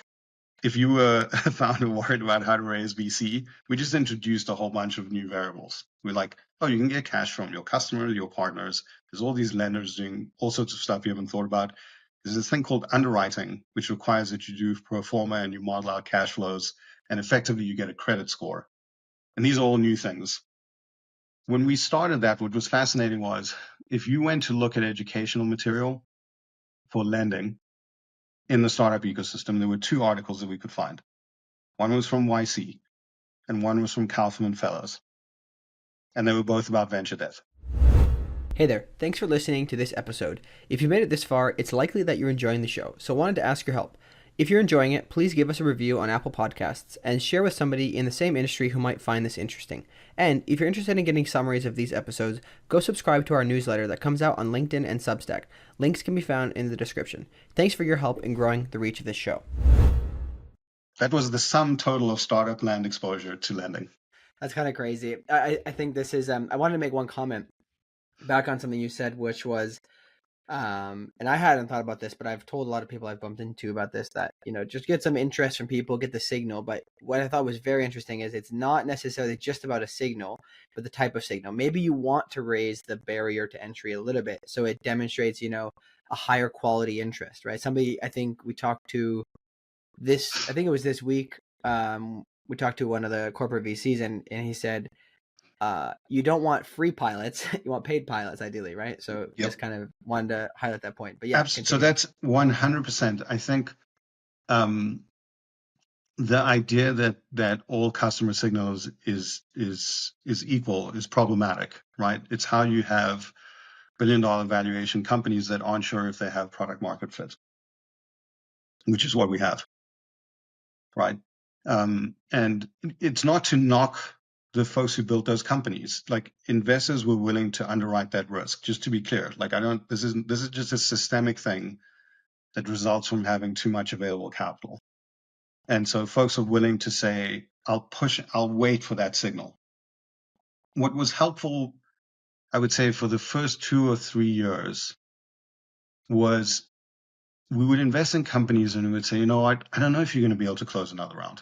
if you were a founder worried about how to raise VC, we just introduced a whole bunch of new variables. We're like, oh, you can get cash from your customers, your partners. There's all these lenders doing all sorts of stuff you haven't thought about. There's this thing called underwriting, which requires that you do pro forma and you model out cash flows, and effectively you get a credit score. And these are all new things. When we started that, what was fascinating was, if you went to look at educational material for lending in the startup ecosystem, there were 2 articles that we could find. One was from YC and one was from Kaufman Fellows. And they were both about venture debt. Hey there, thanks for listening to this episode. If you made it this far, it's likely that you're enjoying the show, so I wanted to ask your help. If you're enjoying it, please give us a review on Apple Podcasts and share with somebody in the same industry who might find this interesting. And if you're interested in getting summaries of these episodes, go subscribe to our newsletter that comes out on LinkedIn and Substack. Links can be found in the description. Thanks for your help in growing the reach of this show. That was the sum total of startup land exposure to lending. That's kind of crazy. I think this is, I wanted to make one comment back on something you said, which was, and I hadn't thought about this, but I've told a lot of people I've bumped into about this, that, just get some interest from people, get the signal. But what I thought was very interesting is it's not necessarily just about a signal, but the type of signal. Maybe you want to raise the barrier to entry a little bit, so it demonstrates, a higher quality interest, right? Somebody, I think we talked to this, I think it was this week, we talked to one of the corporate VCs, and he said, you don't want free pilots, you want paid pilots ideally, right? So Just kind of wanted to highlight that point. But yeah, so that's 100%. I think the idea that all customer signals is equal is problematic, right? It's how you have billion-dollar valuation companies that aren't sure if they have product market fit, which is what we have, right? And it's not to knock the folks who built those companies. Like, investors were willing to underwrite that risk, just to be clear. Like, this is just a systemic thing that results from having too much available capital. And so folks are willing to say, I'll wait for that signal. What was helpful, I would say, for the first 2 or 3 years was we would invest in companies and we would say, you know what, I don't know if you're going to be able to close another round.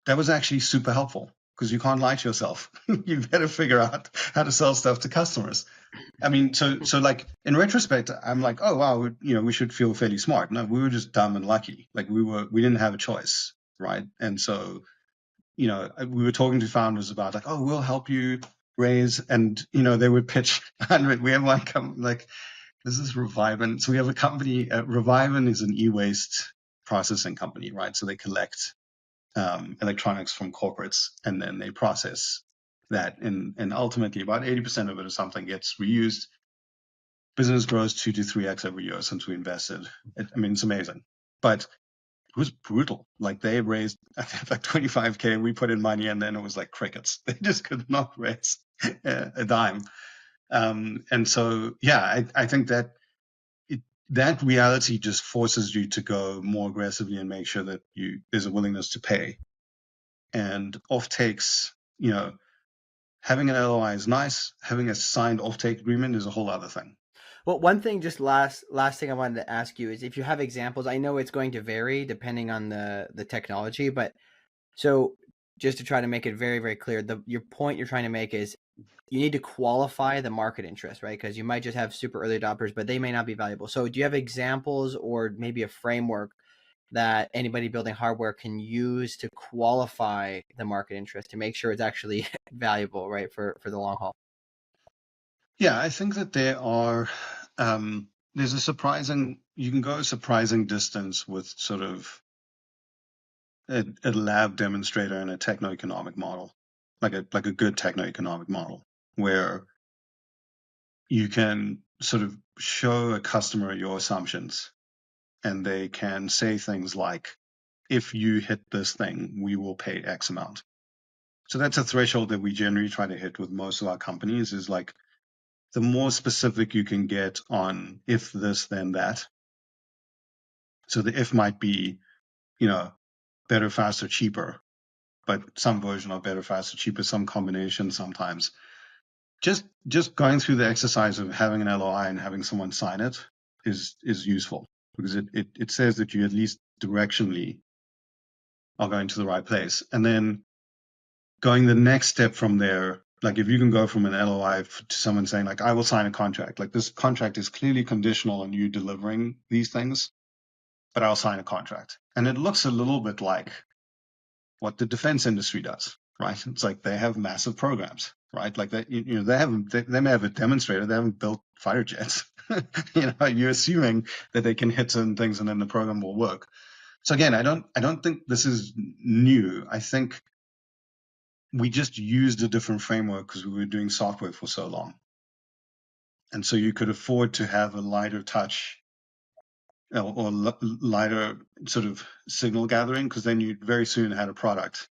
That was actually super helpful because you can't lie to yourself. You better figure out how to sell stuff to customers. I mean, so like in retrospect, I'm like, oh wow, we should feel fairly smart. No, we were just dumb and lucky. Like we didn't have a choice, right? And so, we were talking to founders about like, oh, we'll help you raise, and they would pitch 100. We have like this is Revivin. So we have a company. Revivin is an e-waste processing company, right? So they collect electronics from corporates and then they process that, and ultimately about 80% of it or something gets reused. Business grows 2 to 3x every year since we invested. It's amazing, but it was brutal. Like they raised, I think, like 25K. We put in money, and then it was like crickets. They just could not raise a dime. And so, yeah, I think that that reality just forces you to go more aggressively and make sure that there's a willingness to pay. And offtakes, having an LOI is nice. Having a signed offtake agreement is a whole other thing. Well, one thing, just last thing I wanted to ask you is if you have examples. I know it's going to vary depending on the technology, but so just to try to make it very, very clear, your point you're trying to make is you need to qualify the market interest, right? Because you might just have super early adopters, but they may not be valuable. So do you have examples or maybe a framework that anybody building hardware can use to qualify the market interest to make sure it's actually valuable, right, for the long haul? Yeah, I think that there's you can go a surprising distance with sort of a lab demonstrator and a techno-economic model, like a good techno-economic model, where you can sort of show a customer your assumptions and they can say things like, if you hit this thing, we will pay X amount. So that's a threshold that we generally try to hit with most of our companies, is like the more specific you can get on if this, then that. So the if might be, better, faster, cheaper, but some version of better, faster, cheaper, some combination sometimes. Just going through the exercise of having an LOI and having someone sign it is useful, because it says that you at least directionally are going to the right place. And then going the next step from there, like if you can go from an LOI to someone saying like, I will sign a contract, like this contract is clearly conditional on you delivering these things, but I'll sign a contract. And it looks a little bit like what the defense industry does, right? It's like they have massive programs, right? Like that, they may have a demonstrator, they haven't built fighter jets. You're assuming that they can hit certain things and then the program will work. So again, I don't think this is new. I think we just used a different framework because we were doing software for so long. And so you could afford to have a lighter touch or lighter sort of signal gathering, because then you very soon had a product.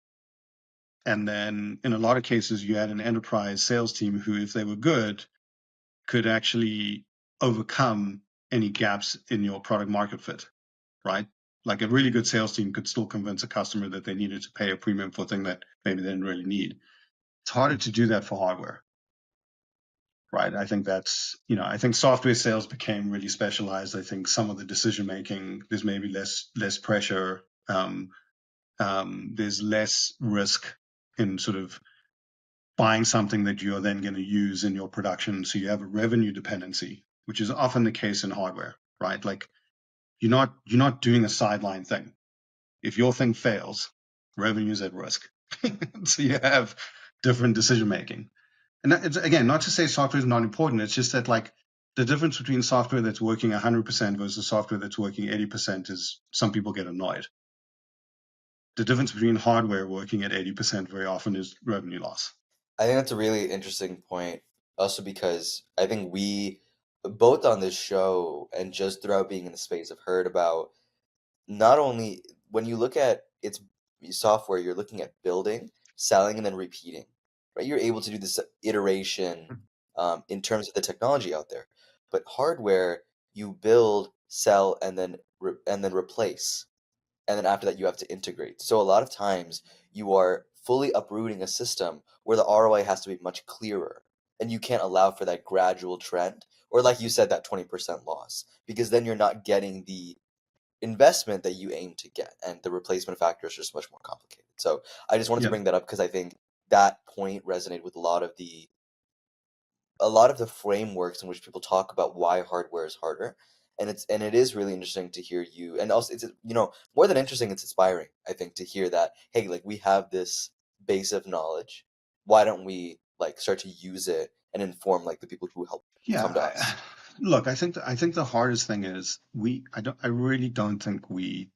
And then in a lot of cases, you had an enterprise sales team who, if they were good, could actually overcome any gaps in your product market fit, right? Like a really good sales team could still convince a customer that they needed to pay a premium for a thing that maybe they didn't really need. It's harder to do that for hardware, right? I think I think software sales became really specialized. I think some of the decision making, there's maybe less pressure. There's less risk in sort of buying something that you're then going to use in your production. So you have a revenue dependency, which is often the case in hardware, right? Like you're not doing a sideline thing. If your thing fails, revenue is at risk. So you have different decision making. And it's, again, not to say software is not important. It's just that like the difference between software that's working 100% versus software that's working 80% is some people get annoyed. The difference between hardware working at 80% very often is revenue loss. I think that's a really interesting point, also because I think we both on this show and just throughout being in the space have heard about not only when you look at its software, you're looking at building, selling, and then repeating, right? You're able to do this iteration in terms of the technology out there. But hardware, you build, sell, and then replace. and then after that you have to integrate. So a lot of times you are fully uprooting a system where the ROI has to be much clearer, and you can't allow for that gradual trend, or like you said, that 20% loss, because then you're not getting the investment that you aim to get, and the replacement factor is just much more complicated. So I just wanted to Yeah. bring that up because I think that point resonated with a lot of the frameworks in which people talk about why hardware is harder. And it is really interesting to hear you, and also it's, more than interesting, it's inspiring, I think, to hear that, hey, like, we have this base of knowledge, why don't we like start to use it and inform like the people who help come to us. Look, I think the hardest thing is I really don't think we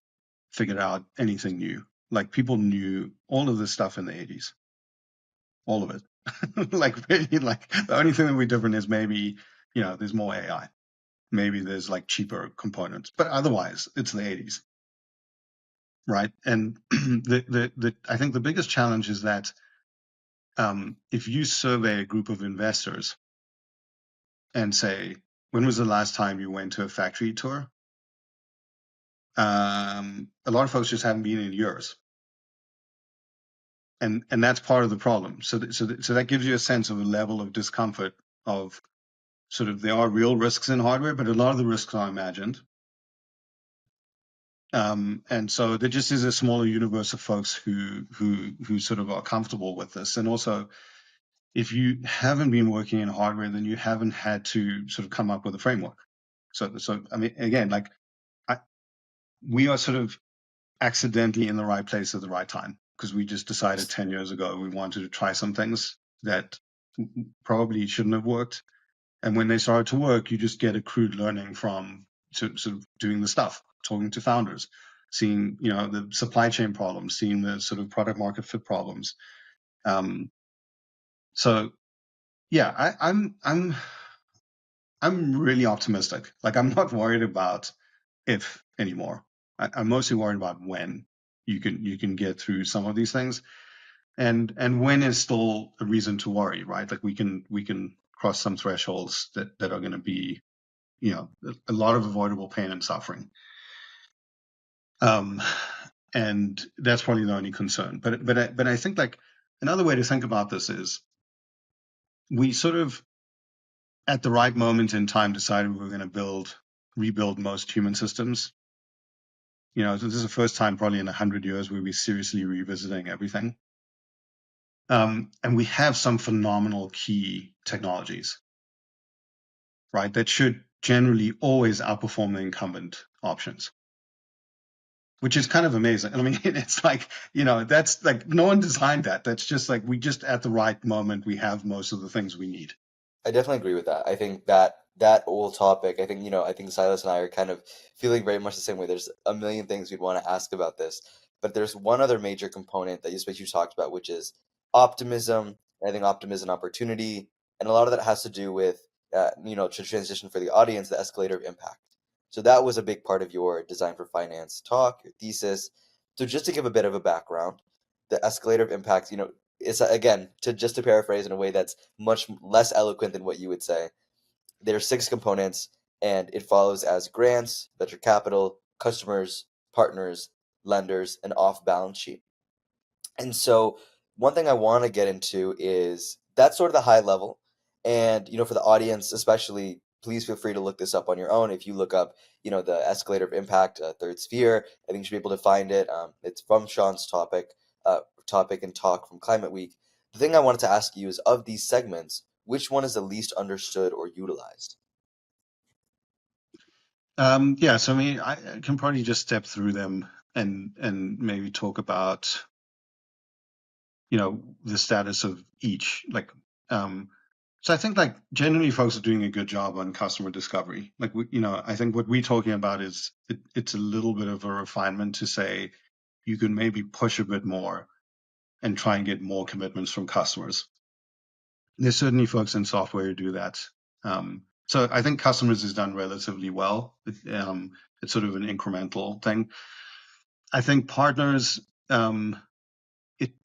figured out anything new. Like, people knew all of this stuff in the 80s, all of it. Like, really, like, the only thing that we're different is maybe, there's more AI. Maybe there's like cheaper components, but otherwise it's the 80s, right? And I think the biggest challenge is that if you survey a group of investors and say, when was the last time you went to a factory tour? A lot of folks just haven't been in years, and that's part of the problem. So that gives you a sense of a level of discomfort of sort of, there are real risks in hardware, but a lot of the risks are imagined. And so there just is a smaller universe of folks who sort of are comfortable with this. And also, if you haven't been working in hardware, then you haven't had to sort of come up with a framework. So I mean, again, like, we are sort of accidentally in the right place at the right time, because we just decided 10 years ago we wanted to try some things that probably shouldn't have worked. And when they started to work, you just get accrued learning from sort of doing the stuff, talking to founders, seeing, the supply chain problems, seeing the sort of product market fit problems. So yeah, I'm really optimistic. Like, I'm not worried about if anymore. I'm mostly worried about when you can get through some of these things, and when is still a reason to worry, right? Like, we can cross some thresholds that are going to be, a lot of avoidable pain and suffering. And that's probably the only concern. But I think, like, another way to think about this is, we sort of, at the right moment in time, decided we were going to rebuild most human systems. So this is the first time probably in 100 years where we're seriously revisiting everything. And we have some phenomenal key technologies, right, that should generally always outperform the incumbent options, which is kind of amazing. I mean, it's like, that's like, no one designed that. That's just like, we just, at the right moment, we have most of the things we need. I definitely agree with that. I think that whole topic, I think, I think Silas and I are kind of feeling very much the same way. There's a million things we'd want to ask about this, but there's one other major component that you talked about, which is optimism. I think optimism, opportunity, and a lot of that has to do with, to transition for the audience, the escalator of impact. So that was a big part of your design for finance talk, your thesis. So just to give a bit of a background, the escalator of impact, it's, again, to paraphrase in a way that's much less eloquent than what you would say. There are 6 components, and it follows as grants, venture capital, customers, partners, lenders, and off balance sheet. And so one thing I want to get into is that's sort of the high level. And, for the audience, especially, please feel free to look this up on your own. If you look up, the escalator of impact, third sphere, I think you should be able to find it. It's from Shaun's topic and talk from Climate Week. The thing I wanted to ask you is, of these segments, which one is the least understood or utilized? Yeah, so I mean, I can probably just step through them and maybe talk about, the status of each. Like, so I think, like, generally folks are doing a good job on customer discovery. Like, I think what we're talking about is, it's a little bit of a refinement to say, you can maybe push a bit more and try and get more commitments from customers. There's certainly folks in software who do that. So I think customers is done relatively well. It's sort of an incremental thing. I think partners,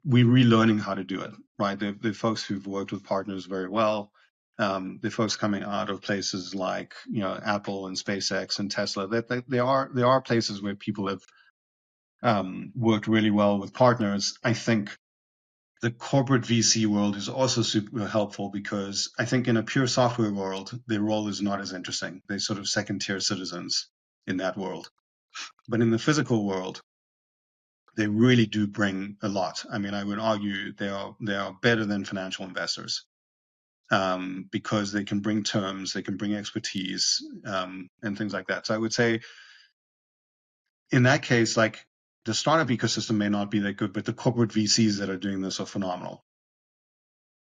we're relearning how to do it, right? The folks who've worked with partners very well, the folks coming out of places like, Apple and SpaceX and Tesla, that there are places where people have worked really well with partners. I think the corporate VC world is also super helpful because I think in a pure software world, their role is not as interesting. They're sort of second-tier citizens in that world. But in the physical world, they really do bring a lot. I mean, I would argue they are better than financial investors because they can bring terms, they can bring expertise, and things like that. So I would say in that case, like the startup ecosystem may not be that good, but the corporate VCs that are doing this are phenomenal.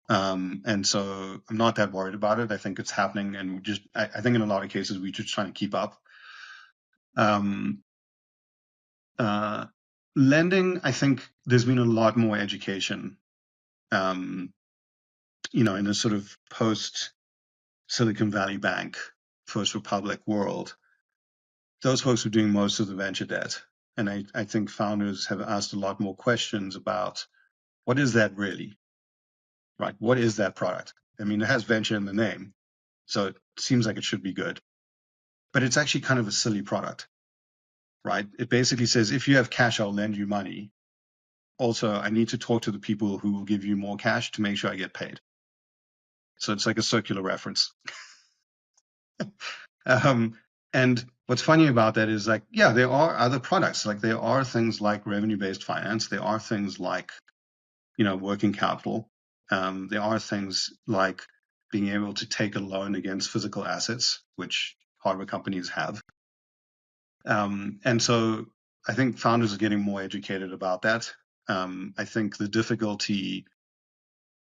And so I'm not that worried about it. I think it's happening, and I think in a lot of cases we're just trying to keep up. Lending, I think there's been a lot more education, in a sort of post Silicon Valley Bank, First Republic world. Those folks were doing most of the venture debt. And I think founders have asked a lot more questions about what is that really, right? What is that product? I mean, it has venture in the name, so it seems like it should be good, but it's actually kind of a silly product, right? It basically says, if you have cash, I'll lend you money. Also, I need to talk to the people who will give you more cash to make sure I get paid. So it's like a circular reference. And what's funny about that is like, yeah, there are other products. Like there are things like revenue-based finance. There are things like, working capital. There are things like being able to take a loan against physical assets, which hardware companies have. And so I think founders are getting more educated about that. I think the difficulty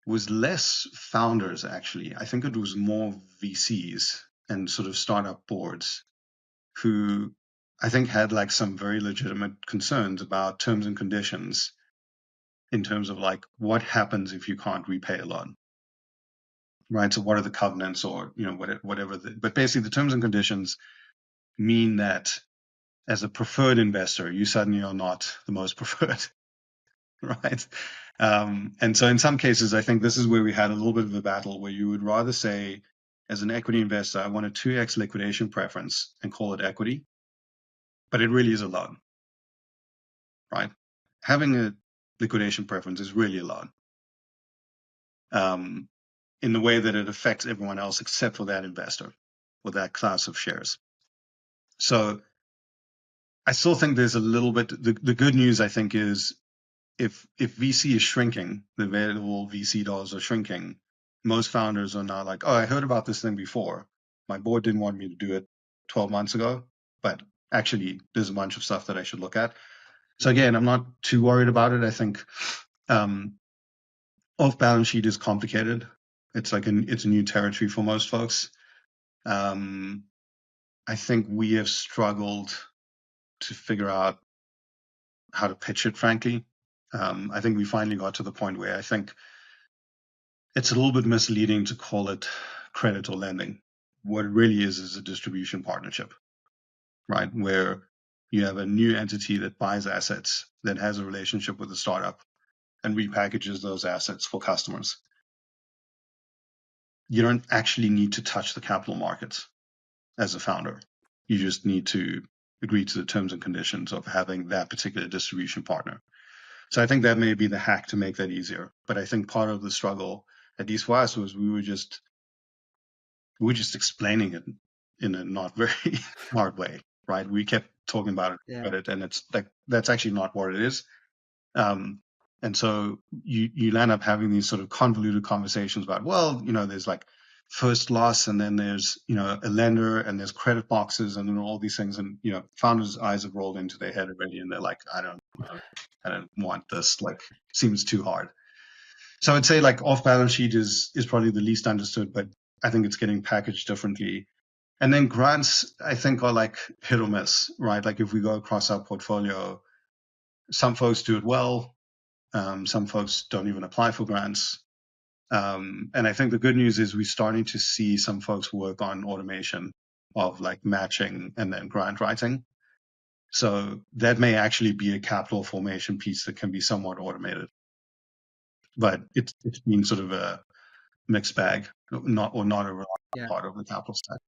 was less founders, actually. I think it was more VCs and sort of startup boards who I think had like some very legitimate concerns about terms and conditions in terms of like what happens if you can't repay a loan, right? So what are the covenants or, whatever. But basically the terms and conditions mean that as a preferred investor, you suddenly are not the most preferred, right? And so in some cases, I think this is where we had a little bit of a battle where you would rather say, as an equity investor, I want a 2x liquidation preference and call it equity, but it really is a loan, right? Having a liquidation preference is really a loan in the way that it affects everyone else except for that investor or that class of shares. So I still think there's a little bit, the good news, I think, is if VC is shrinking, the available VC dollars are shrinking, most founders are now like, oh, I heard about this thing before. My board didn't want me to do it 12 months ago, but actually there's a bunch of stuff that I should look at. So again, I'm not too worried about it. I think off balance sheet is complicated. It's like it's a new territory for most folks. I think we have struggled to figure out how to pitch it, frankly. I think we finally got to the point where I think it's a little bit misleading to call it credit or lending. What it really is a distribution partnership, right? Where you have a new entity that buys assets, that has a relationship with the startup and repackages those assets for customers. You don't actually need to touch the capital markets as a founder. You just need to agree to the terms and conditions of having that particular distribution partner. So I think that may be the hack to make that easier. But I think part of the struggle, at least for us, was we were just explaining it in a not very smart way, right? We kept talking about it, and it's like that's actually not what it is. And so you end up having these sort of convoluted conversations about, well, there's like first loss, and then there's a lender, and there's credit boxes, and then all these things, and founders' eyes have rolled into their head already, and they're like, I don't want this. Like, seems too hard. So I'd say like off balance sheet is probably the least understood, but I think it's getting packaged differently. And then grants, I think, are like hit or miss, right? Like if we go across our portfolio, some folks do it well. Some folks don't even apply for grants. And I think the good news is we're starting to see some folks work on automation of like matching and then grant writing. So that may actually be a capital formation piece that can be somewhat automated. But it's been sort of a mixed bag, not a reliable part of the capital stack.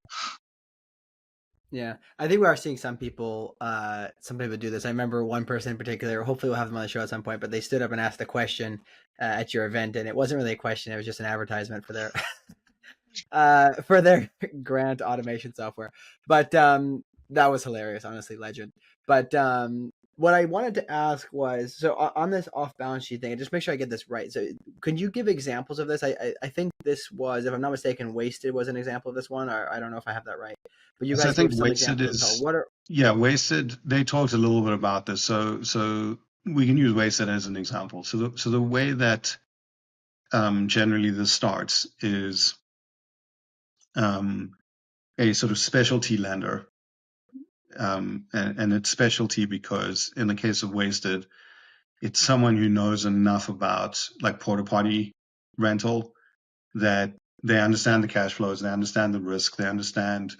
Yeah, I think we are seeing some people do this. I remember one person in particular, hopefully we'll have them on the show at some point, but they stood up and asked a question at your event, and it wasn't really a question, it was just an advertisement for their for their grant automation software. But that was hilarious, honestly, legend. But what I wanted to ask was, so on this off balance sheet thing, and just make sure I get this right. So can you give examples of this? I think this was, if I'm not mistaken, Wasted was an example of this one, or I don't know if I have that right. But you So I guys think gave some Wasted examples as well. is, What are yeah, Wasted. They talked a little bit about this, so we can use Wasted as an example. So the way that generally this starts is a sort of specialty lender, and it's specialty because in the case of Wasted, it's someone who knows enough about like porta potty rental that they understand the cash flows, they understand the risk, they understand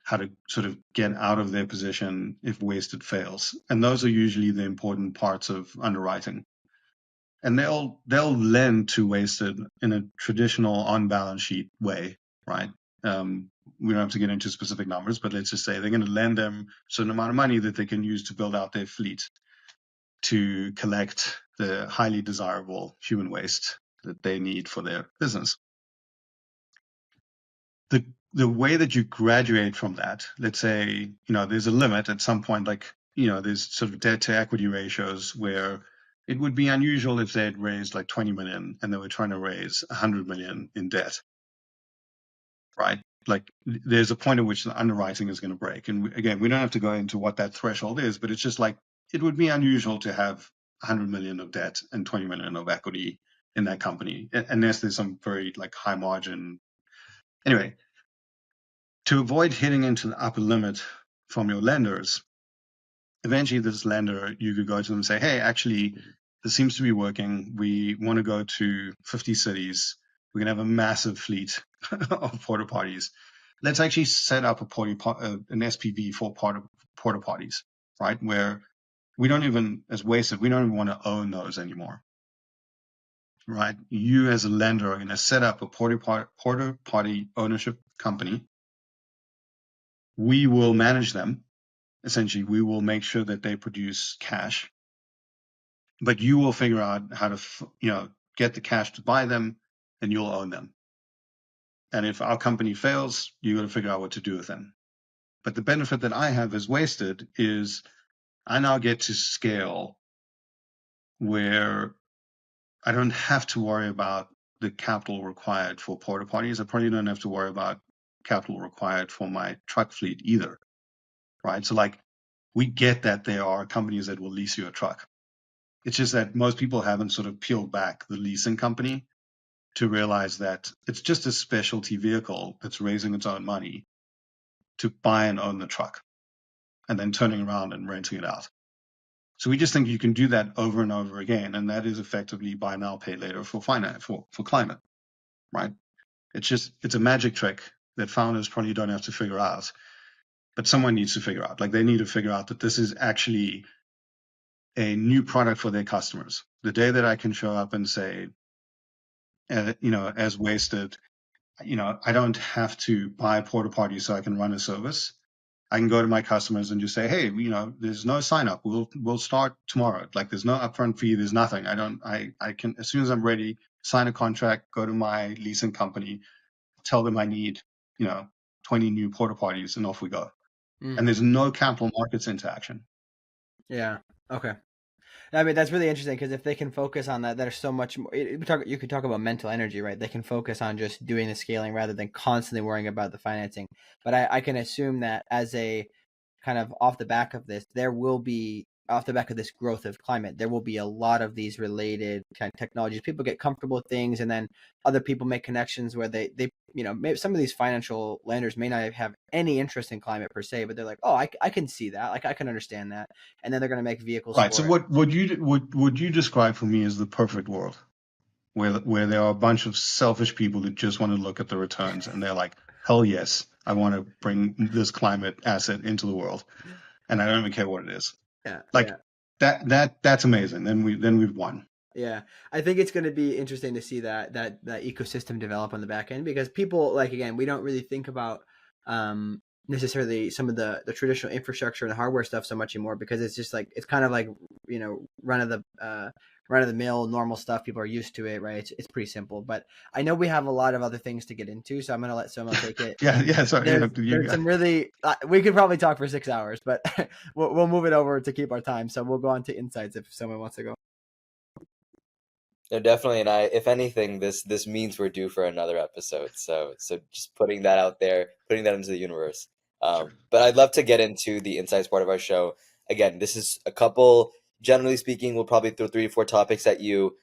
how to sort of get out of their position if Wasted fails. And those are usually the important parts of underwriting. And they'll lend to Wasted in a traditional on balance sheet way, right? We don't have to get into specific numbers, but let's just say they're going to lend them a certain amount of money that they can use to build out their fleet to collect the highly desirable human waste that they need for their business. The way that you graduate from that, let's say, there's a limit at some point, like, there's sort of debt to equity ratios where it would be unusual if they had raised like 20 million and they were trying to raise 100 million in debt, right? Like there's a point at which the underwriting is going to break. And again, we don't have to go into what that threshold is, but it's just like, it would be unusual to have 100 million of debt and 20 million of equity in that company, unless there's some very like high margin. Anyway, to avoid hitting into the upper limit from your lenders, eventually this lender, you could go to them and say, hey, actually, this seems to be working. We want to go to 50 cities. We're going to have a massive fleet of porta potties. Let's actually set up an SPV for porta potties, right? Where we don't even, as Wasted, we don't even want to own those anymore, right? You as a lender are going to set up a porta potty ownership company. We will manage them. Essentially, we will make sure that they produce cash, but you will figure out how to, get the cash to buy them, and you'll own them. And if our company fails, you got to figure out what to do with them. But the benefit that I have as Wasted is I now get to scale where I don't have to worry about the capital required for porta potties. I probably don't have to worry about capital required for my truck fleet either, right? So like, we get that there are companies that will lease you a truck. It's just that most people haven't sort of peeled back the leasing company to realize that it's just a specialty vehicle that's raising its own money to buy and own the truck and then turning around and renting it out. So we just think you can do that over and over again. And that is effectively buy now, pay later for finance, for climate, right? It's a magic trick that founders probably don't have to figure out, but someone needs to figure out. Like they need to figure out that this is actually a new product for their customers. The day that I can show up and say, as Wasted, I don't have to buy porta potties so I can run a service. I can go to my customers and just say, hey, there's no sign up. We'll start tomorrow. Like there's no upfront fee. There's nothing. I can, as soon as I'm ready, sign a contract, go to my leasing company, tell them I need, 20 new porta potties, and off we go. And there's no capital markets interaction. Yeah. Okay. I mean, that's really interesting because if they can focus on that, there's so much more. You could talk about mental energy, right? They can focus on just doing the scaling rather than constantly worrying about the financing. But I can assume that as a kind of off the back of this, there will be, off the back of this growth of climate, there will be a lot of these related kind of technologies. People get comfortable with things, and then other people make connections where they maybe some of these financial lenders may not have any interest in climate per se, but they're like, oh, I can see that, like I can understand that, and then they're going to make vehicles. Right. So what would you describe for me as the perfect world, where there are a bunch of selfish people that just want to look at the returns and they're like, hell yes, I want to bring this climate asset into the world, and I don't even care what it is. Yeah. Like that's amazing. Then we've won. Yeah, I think it's going to be interesting to see that ecosystem develop on the back end, because people, like, again, we don't really think about necessarily some of the traditional infrastructure and hardware stuff so much anymore, because it's just like, it's kind of like, run of the mill normal stuff. People are used to it, right? It's pretty simple. But I know we have a lot of other things to get into, so I'm going to let someone take it. Yeah. Sorry. There's some really we could probably talk for 6 hours, but we'll move it over to keep our time. So we'll go on to insights if someone wants to go. No, definitely, and if anything, this means we're due for another episode. So just putting that out there, putting that into the universe. Sure. But I'd love to get into the insights part of our show. Again, this is a couple. Generally speaking, we'll probably throw 3 to 4 topics at you.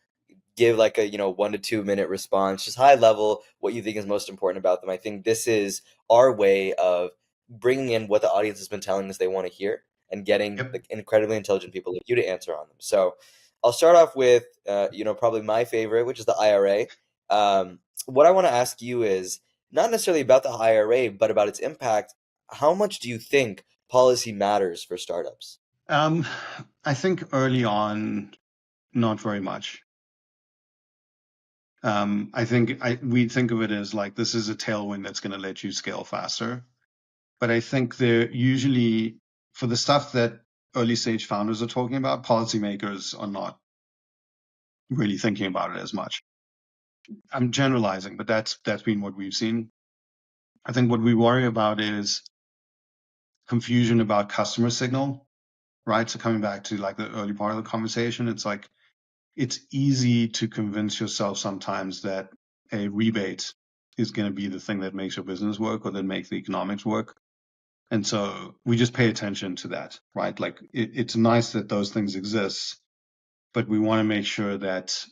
Give like a 1 to 2 minute response, just high level, what you think is most important about them. I think this is our way of bringing in what the audience has been telling us they want to hear, and getting Yep. the incredibly intelligent people like you to answer on them. So I'll start off with, probably my favorite, which is the IRA. What I want to ask you is not necessarily about the IRA, but about its impact. How much do you think policy matters for startups? I think early on, not very much. I think we think of it as like, this is a tailwind that's going to let you scale faster. But I think they're usually, for the stuff that early stage founders are talking about, policymakers are not really thinking about it as much. I'm generalizing, but that's been what we've seen. I think what we worry about is confusion about customer signal, right? So coming back to like the early part of the conversation, it's like, it's easy to convince yourself sometimes that a rebate is going to be the thing that makes your business work, or that makes the economics work. And so we just pay attention to that, right? Like it's nice that those things exist, but we want to make sure that,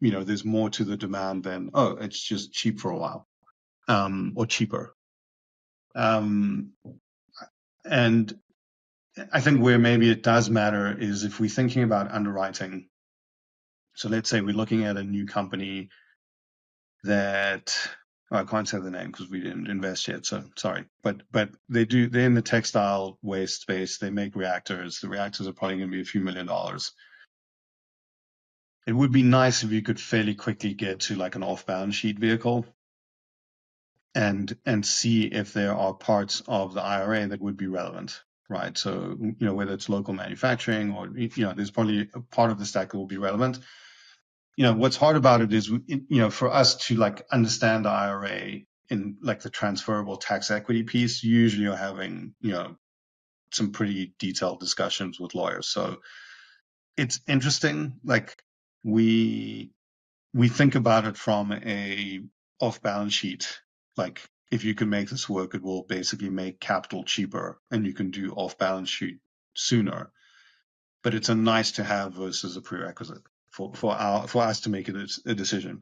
there's more to the demand than, oh, it's just cheap for a while, or cheaper. And I think where maybe it does matter is if we're thinking about underwriting. So let's say we're looking at a new company that, I can't say the name because we didn't invest yet, so sorry. But they're in the textile waste space. They make reactors. The reactors are probably going to be a few $1 million. It would be nice if you could fairly quickly get to like an off-balance sheet vehicle and see if there are parts of the IRA that would be relevant, right? So, whether it's local manufacturing or, there's probably a part of the stack that will be relevant. What's hard about it is, for us to like understand the IRA in like the transferable tax equity piece, usually you're having, some pretty detailed discussions with lawyers. So it's interesting. Like we think about it from a off balance sheet. Like if you can make this work, it will basically make capital cheaper and you can do off balance sheet sooner. But it's a nice to have versus a prerequisite for us to make a decision.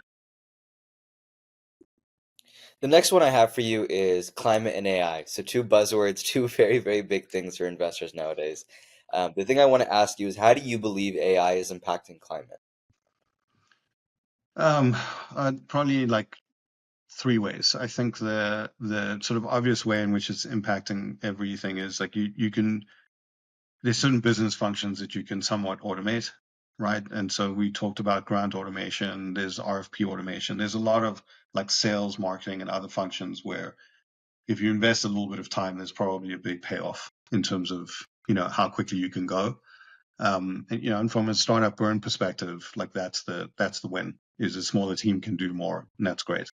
The next one I have for you is climate and AI. So 2 buzzwords, 2 very, very big things for investors nowadays. The thing I want to ask you is, how do you believe AI is impacting climate? Probably like 3 ways. I think the sort of obvious way in which it's impacting everything is like there's certain business functions that you can somewhat automate, right? And so we talked about grant automation, there's RFP automation, there's a lot of like sales, marketing, and other functions where if you invest a little bit of time, there's probably a big payoff in terms of, how quickly you can go. And from a startup burn perspective, like that's the win, is a smaller team can do more, and that's great.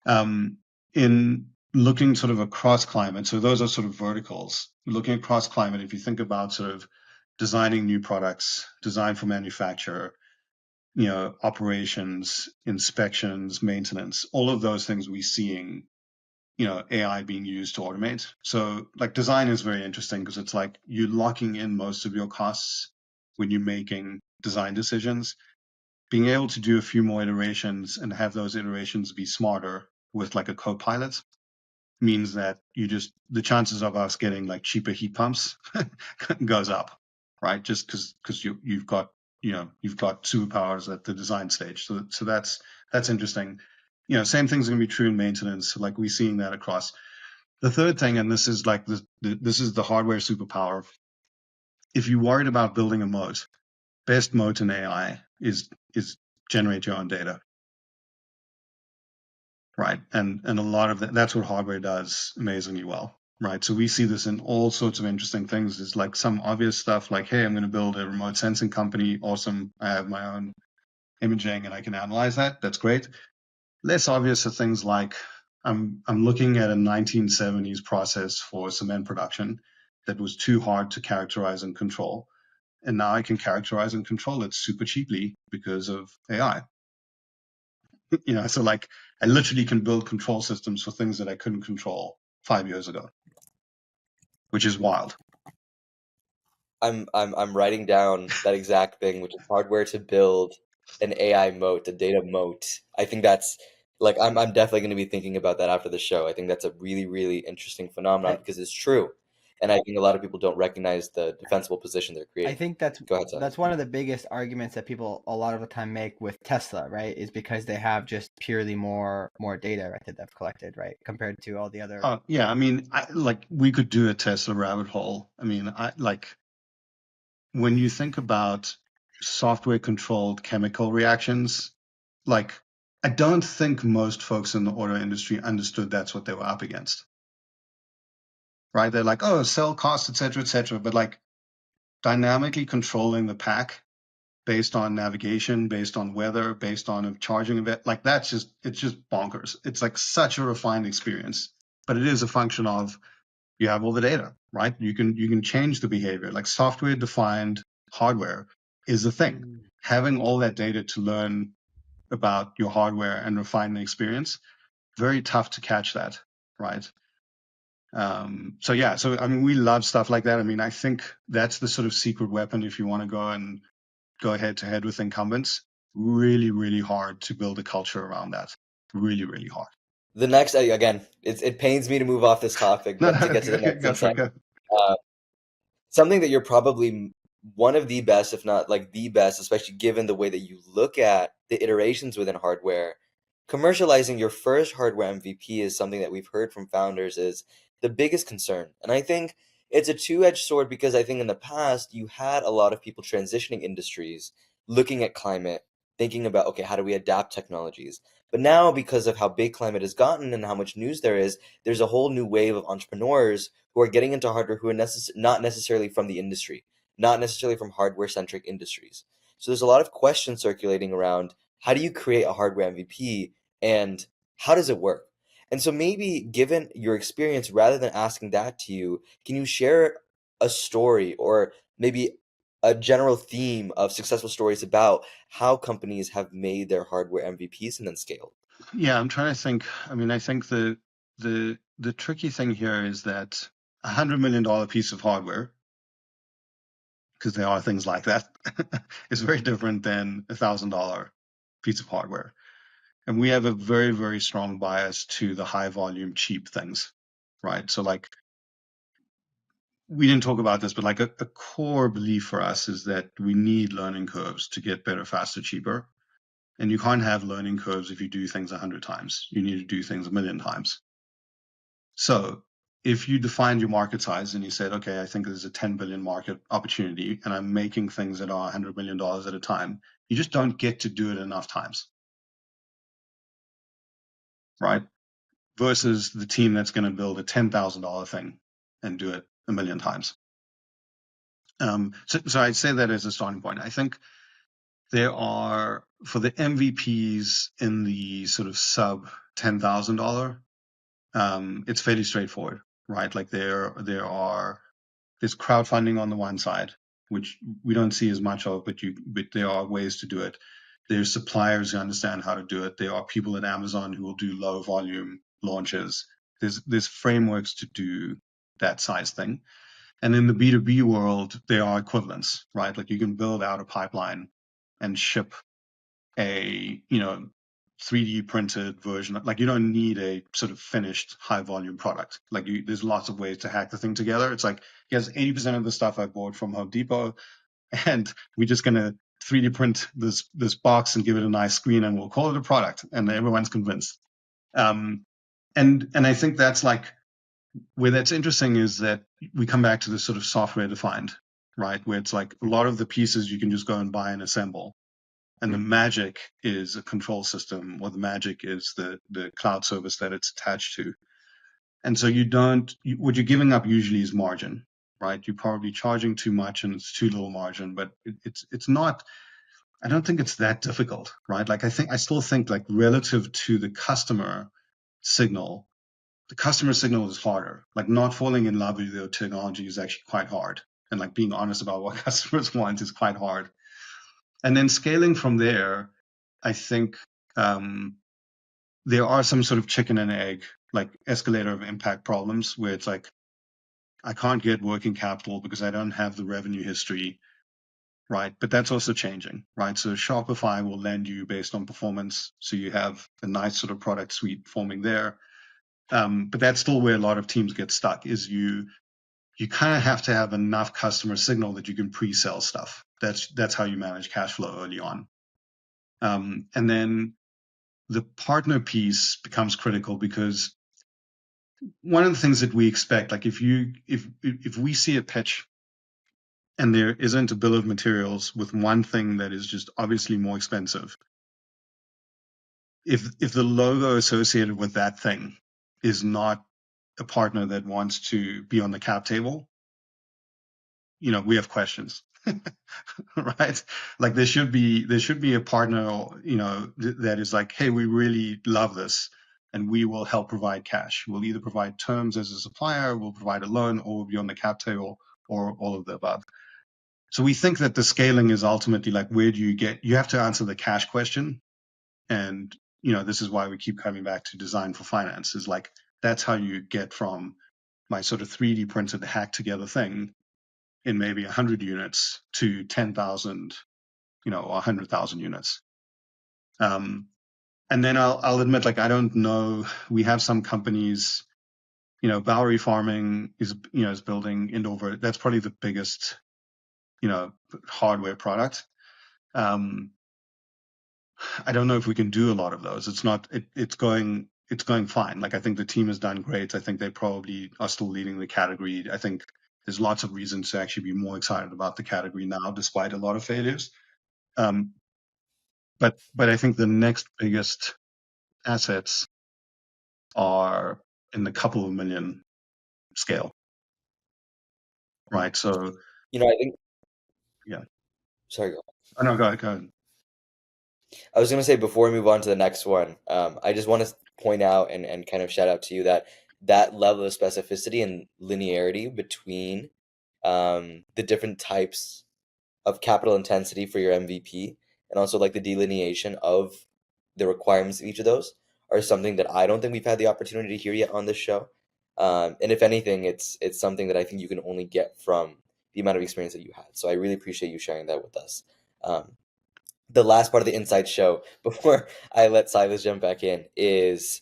In looking sort of across climate, so those are sort of verticals. Looking across climate, if you think about sort of designing new products, design for manufacture, operations, inspections, maintenance, all of those things we're seeing, AI being used to automate. So like design is very interesting because it's like you're locking in most of your costs when you're making design decisions. Being able to do a few more iterations and have those iterations be smarter with like a co-pilot means that the chances of us getting like cheaper heat pumps goes up, right? Just because you've got superpowers at the design stage. So that's interesting. Same thing's going to be true in maintenance. Like we're seeing that across. The third thing, and this is like this is the hardware superpower. If you're worried about building a moat, best moat in AI is generate your own data. right? And a lot of that's what hardware does amazingly well, right? So we see this in all sorts of interesting things. There's like some obvious stuff like, hey, I'm going to build a remote sensing company. Awesome. I have my own imaging and I can analyze that. That's great. Less obvious are things like I'm looking at a 1970s process for cement production that was too hard to characterize and control. And now I can characterize and control it super cheaply because of AI. So like I literally can build control systems for things that I couldn't control 5 years ago, which is wild. I'm writing down that exact thing, which is hardware to build an AI moat, a data moat. I think that's like I'm definitely going to be thinking about that after the show. I think that's a really, really interesting phenomenon because it's true. And I think a lot of people don't recognize the defensible position they're I creating. think that's Go ahead, Seth. that's one of the biggest arguments that people a lot of the time make with Tesla, right? Is because they have just purely more data, right, that they've collected, right, compared to all the other. Yeah, I mean, we could do a Tesla rabbit hole. I mean, when you think about software controlled chemical reactions, like I don't think most folks in the auto industry understood that's what they were up against. Right? They're like, oh, cell costs, et cetera, but like dynamically controlling the pack based on navigation, based on weather, based on a charging event, like it's just bonkers. It's like such a refined experience, but it is a function of you have all the data, right? You can change the behavior. Like software defined hardware is a thing. Having all that data to learn about your hardware and refine the experience, very tough to catch that, right? So I mean, we love stuff like that. I mean, I think that's the sort of secret weapon if you want to go head to head with incumbents. Really, really hard to build a culture around that. Really, really hard. The next, again, it pains me to move off this topic, but to get to the next insight, something that you're probably one of the best, if not like the best, especially given the way that you look at the iterations within hardware, commercializing your first hardware MVP is something that we've heard from founders is the biggest concern. And I think it's a two-edged sword because I think in the past you had a lot of people transitioning industries, looking at climate, thinking about, okay, how do we adapt technologies? But now, because of how big climate has gotten and how much news there is, there's a whole new wave of entrepreneurs who are getting into hardware who are not necessarily from the industry, not necessarily from hardware-centric industries. So there's a lot of questions circulating around how do you create a hardware MVP and how does it work? And so maybe given your experience, rather than asking that to you, can you share a story or maybe a general theme of successful stories about how companies have made their hardware MVPs and then scaled? Yeah, I'm trying to think. I mean, I think the tricky thing here is that $100 million piece of hardware, because there are things like that, is very different than $1,000 piece of hardware. And we have a very, very strong bias to the high volume, cheap things, right? So like, we didn't talk about this, but like a core belief for us is that we need learning curves to get better, faster, cheaper. And you can't have learning curves if you do things 100 times. You need to do things 1,000,000 times. So if you defined your market size and you said, okay, I think there's a 10 billion market opportunity and I'm making things that are $100 million at a time, you just don't get to do it enough times, right? Versus the team that's going to build a $10,000 thing and do it 1,000,000 times. So I'd say that as a starting point. I think there are, for the MVPs in the sort of sub $10,000, it's fairly straightforward, right? Like there's crowdfunding on the one side, which we don't see as much of, but there are ways to do it. There's suppliers who understand how to do it. There are people at Amazon who will do low volume launches. There's frameworks to do that size thing. And in the B2B world, there are equivalents, right? Like you can build out a pipeline and ship a 3D printed version. Like you don't need a sort of finished high volume product. Like there's lots of ways to hack the thing together. It's like, here's 80% of the stuff I bought from Home Depot, and we're just gonna 3D print this box and give it a nice screen, and we'll call it a product, and everyone's convinced. And I think that's like where that's interesting is that we come back to this sort of software defined, right? Where it's like a lot of the pieces you can just go and buy and assemble. and the magic is a control system, or the magic is the cloud service that it's attached to. And so what you're giving up usually is margin, right? You're probably charging too much and it's too little margin, but it's not, I don't think it's that difficult, right? Like I still think like relative to the customer signal, the customer signal is harder. Like not falling in love with your technology is actually quite hard. And like being honest about what customers want is quite hard. And then scaling from there, I think there are some sort of chicken and egg, like escalator of impact problems where it's like, I can't get working capital because I don't have the revenue history, right? But that's also changing, right? So Shopify will lend you based on performance. So you have a nice sort of product suite forming there. But that's still where a lot of teams get stuck is you kind of have to have enough customer signal that you can pre-sell stuff. That's how you manage cash flow early on. And then the partner piece becomes critical because one of the things that we expect, like if we see a pitch and there isn't a bill of materials with one thing that is just obviously more expensive, if the logo associated with that thing is not a partner that wants to be on the cap table, we have questions. Right? Like there should be a partner, that is like, hey, we really love this and we will help provide cash. We'll either provide terms as a supplier, we'll provide a loan, or we'll be on the cap table, or all of the above. So we think that the scaling is ultimately like, where do you have to answer the cash question. And, this is why we keep coming back to design for finance, is like, that's how you get from my sort of 3D printed hack together thing in maybe 100 units to 10,000, or 100,000 units. And then I'll admit, like, I don't know. We have some companies, Bowery Farming is building Indover. That's probably the biggest, hardware product. I don't know if we can do a lot of those. It's going fine. Like, I think the team has done great. I think they probably are still leading the category. I think there's lots of reasons to actually be more excited about the category now, despite a lot of failures. But I think the next biggest assets are in the couple of million scale, right? So, I think. yeah. Sorry, go on. Oh, no, go ahead. I was going to say, before we move on to the next one, I just want to point out and kind of shout out to you that level of specificity and linearity between the different types of capital intensity for your MVP, and also like the delineation of the requirements of each of those, are something that I don't think we've had the opportunity to hear yet on this show. And if anything, it's something that I think you can only get from the amount of experience that you had. So I really appreciate you sharing that with us. The last part of the Inside Show, before I let Silas jump back in, is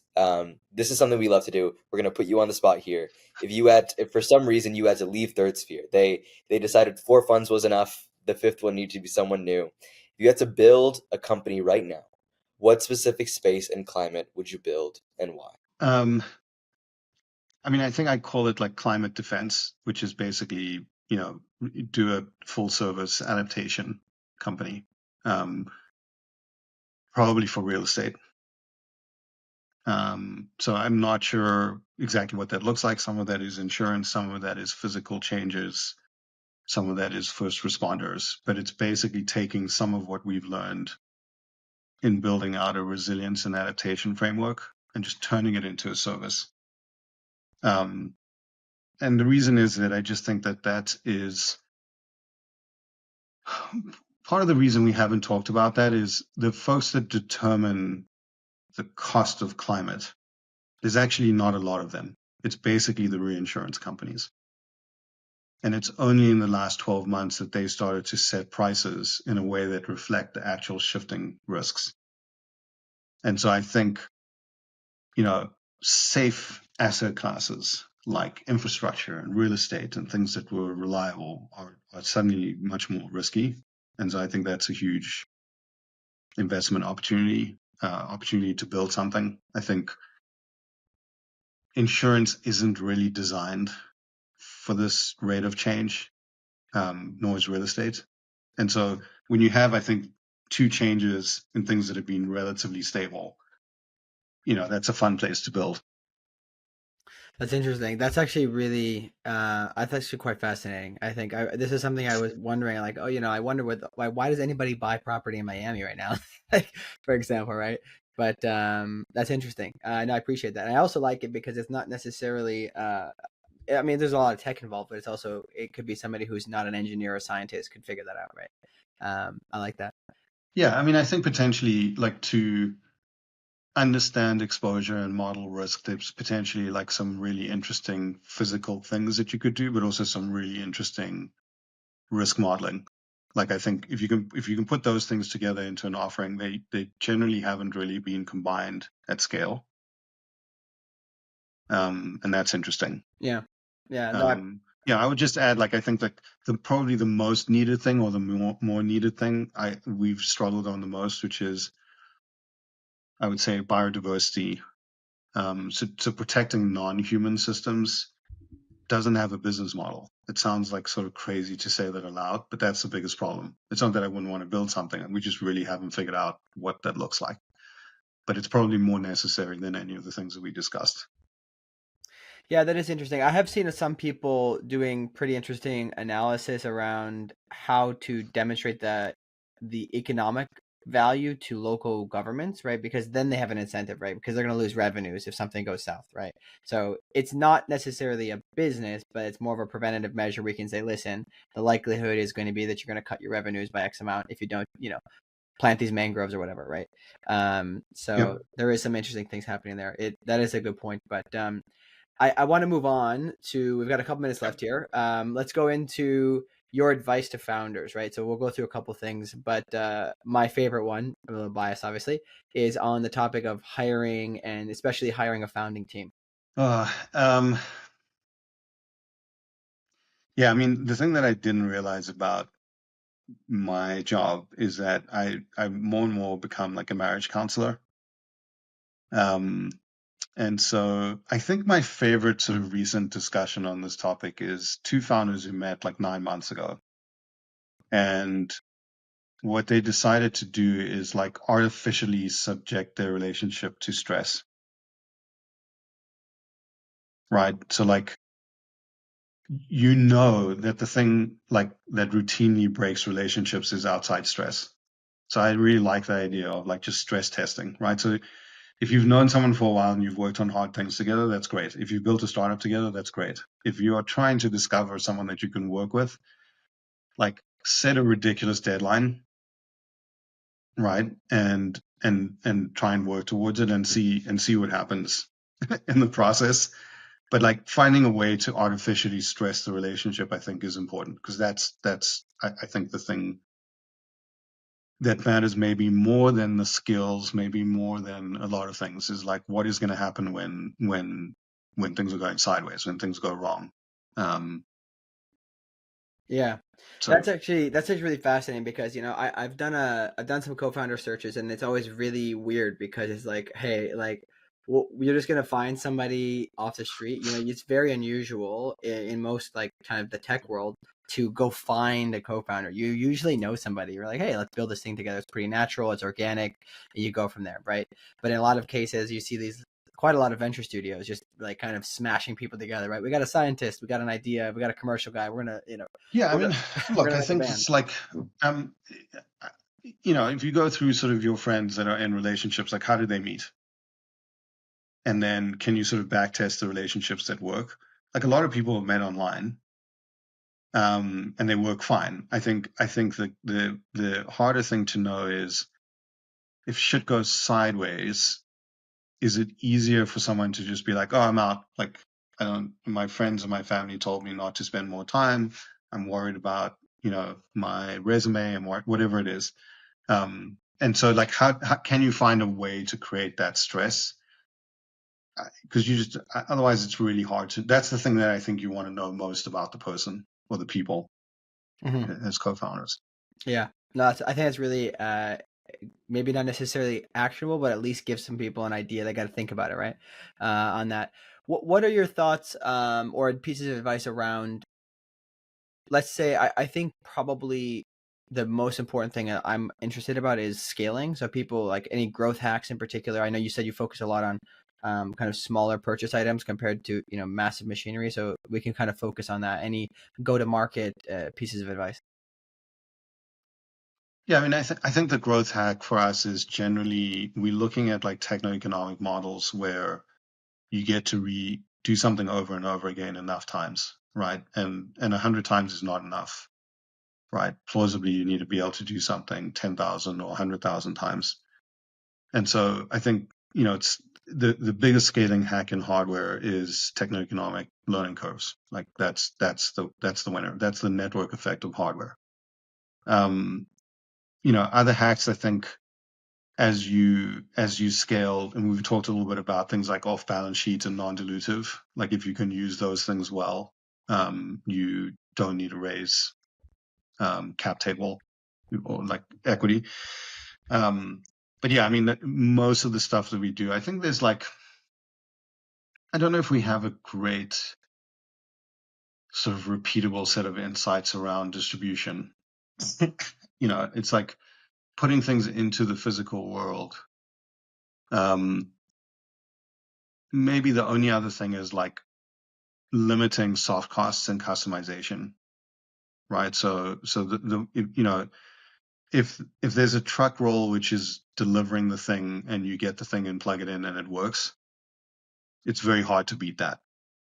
this is something we love to do. We're going to put you on the spot here. If for some reason you had to leave Third Sphere, they decided 4 funds was enough, the 5th one needed to be someone new. If you had to build a company right now, what specific space and climate would you build, and why? I mean, I think I call it like climate defense, which is basically, do a full service adaptation company, probably for real estate. So I'm not sure exactly what that looks like. Some of that is insurance, some of that is physical changes, some of that is first responders, but it's basically taking some of what we've learned in building out a resilience and adaptation framework and just turning it into a service. And the reason is that I just think that is part of the reason we haven't talked about that is the folks that determine the cost of climate. There's actually not a lot of them. It's basically the reinsurance companies. And it's only in the last 12 months that they started to set prices in a way that reflect the actual shifting risks. And so I think, safe asset classes like infrastructure and real estate and things that were reliable are suddenly much more risky. And so I think that's a huge investment opportunity to build something. I think insurance isn't really designed for this rate of change, nor is real estate. And so when you have, I think, two changes in things that have been relatively stable, that's a fun place to build. That's interesting. That's actually really, that's actually quite fascinating. I think this is something I was wondering, like, oh, I wonder why does anybody buy property in Miami right now, like, for example, right? But that's interesting. And I appreciate that. And I also like it because it's not necessarily, I mean, there's a lot of tech involved, but it could be somebody who's not an engineer or scientist could figure that out, right? I like that. Yeah, I mean, I think potentially like to understand exposure and model risk, there's potentially like some really interesting physical things that you could do, but also some really interesting risk modeling. Like I think if you can put those things together into an offering, they generally haven't really been combined at scale, and that's interesting. Yeah, yeah. No, I would just add, like, I think like probably the most needed thing, or the more needed thing we've struggled on the most, which is, I would say, biodiversity. So protecting non-human systems doesn't have a business model. It sounds like sort of crazy to say that aloud, but that's the biggest problem. It's not that I wouldn't want to build something. We just really haven't figured out what that looks like. But it's probably more necessary than any of the things that we discussed. Yeah, that is interesting. I have seen some people doing pretty interesting analysis around how to demonstrate the economic value to local governments, right? Because then they have an incentive, right? Because they're going to lose revenues if something goes south, right? So it's not necessarily a business, but it's more of a preventative measure. We can say, listen, the likelihood is going to be that you're going to cut your revenues by X amount if you don't, plant these mangroves or whatever, right? So Yep. there is some interesting things happening there. That is a good point, but I want to move on to, we've got a couple minutes left here. Let's go into your advice to founders, right? So we'll go through a couple things, but my favorite one, I'm a little biased, obviously, is on the topic of hiring, and especially hiring a founding team. Yeah, I mean, the thing that I didn't realize about my job is that I more and more become like a marriage counselor. And so I think my favorite sort of recent discussion on this topic is two founders who met like 9 months ago. And what they decided to do is like artificially subject their relationship to stress. Right? So like, that the thing like that routinely breaks relationships is outside stress. So I really like the idea of like just stress testing, right? So if you've known someone for a while and you've worked on hard things together, that's great. If you've built a startup together, that's great. If you are trying to discover someone that you can work with, like set a ridiculous deadline, right? And try and work towards it and see what happens in the process. But like finding a way to artificially stress the relationship, I think, is important, because that's I think the thing that matters maybe more than the skills, maybe more than a lot of things, is like what is going to happen when things are going sideways, when things go wrong. Yeah, So that's actually really fascinating because I've done some co-founder searches, and it's always really weird because it's like, hey, like, well, you're just gonna find somebody off the street. It's very unusual in most like kind of the tech world to go find a co-founder. You usually know somebody. You're like, hey, let's build this thing together. It's pretty natural. It's organic. And you go from there, right? But in a lot of cases, you see quite a lot of venture studios just like kind of smashing people together, right? We got a scientist, we got an idea, we got a commercial guy. We're gonna, yeah, I mean, look, I make a think band. it's like, if you go through sort of your friends that are in relationships, like how did they meet? And then can you sort of backtest the relationships that work? Like a lot of people have met online, and they work fine. I think the harder thing to know is if shit goes sideways, is it easier for someone to just be like, oh, I'm out? Like, my friends and my family told me not to spend more time. I'm worried about, my resume and whatever it is. And so like, how can you find a way to create that stress? Because otherwise it's really hard to, that's the thing that I think you want to know most about the person or the people as co-founders. Yeah, no, I think that's really maybe not necessarily actionable, but at least give some people an idea. They got to think about it, right? On that, what are your thoughts or pieces of advice around? Let's say I think probably the most important thing I'm interested about is scaling. So people like any growth hacks in particular. I know you said you focus a lot on kind of smaller purchase items compared to massive machinery. So we can kind of focus on that. Any go to market pieces of advice? Yeah, I mean, I think the growth hack for us is generally we're looking at like techno-economic models where you get to do something over and over again enough times, right? And 100 times is not enough, right? Plausibly, you need to be able to do something 10,000 or 100,000 times. And so I think, it's the biggest scaling hack in hardware is techno-economic learning curves. Like that's the winner. That's the network effect of hardware. Other hacks, I think, as you scale, and we've talked a little bit about things like off balance sheet and non-dilutive. Like if you can use those things well, you don't need to raise cap table or like equity. But yeah, I mean, most of the stuff that we do, I think there's like, I don't know if we have a great sort of repeatable set of insights around distribution. It's like putting things into the physical world. Maybe the only other thing is like limiting soft costs and customization, right? So if there's a truck roll which is delivering the thing and you get the thing and plug it in and it works, it's very hard to beat that,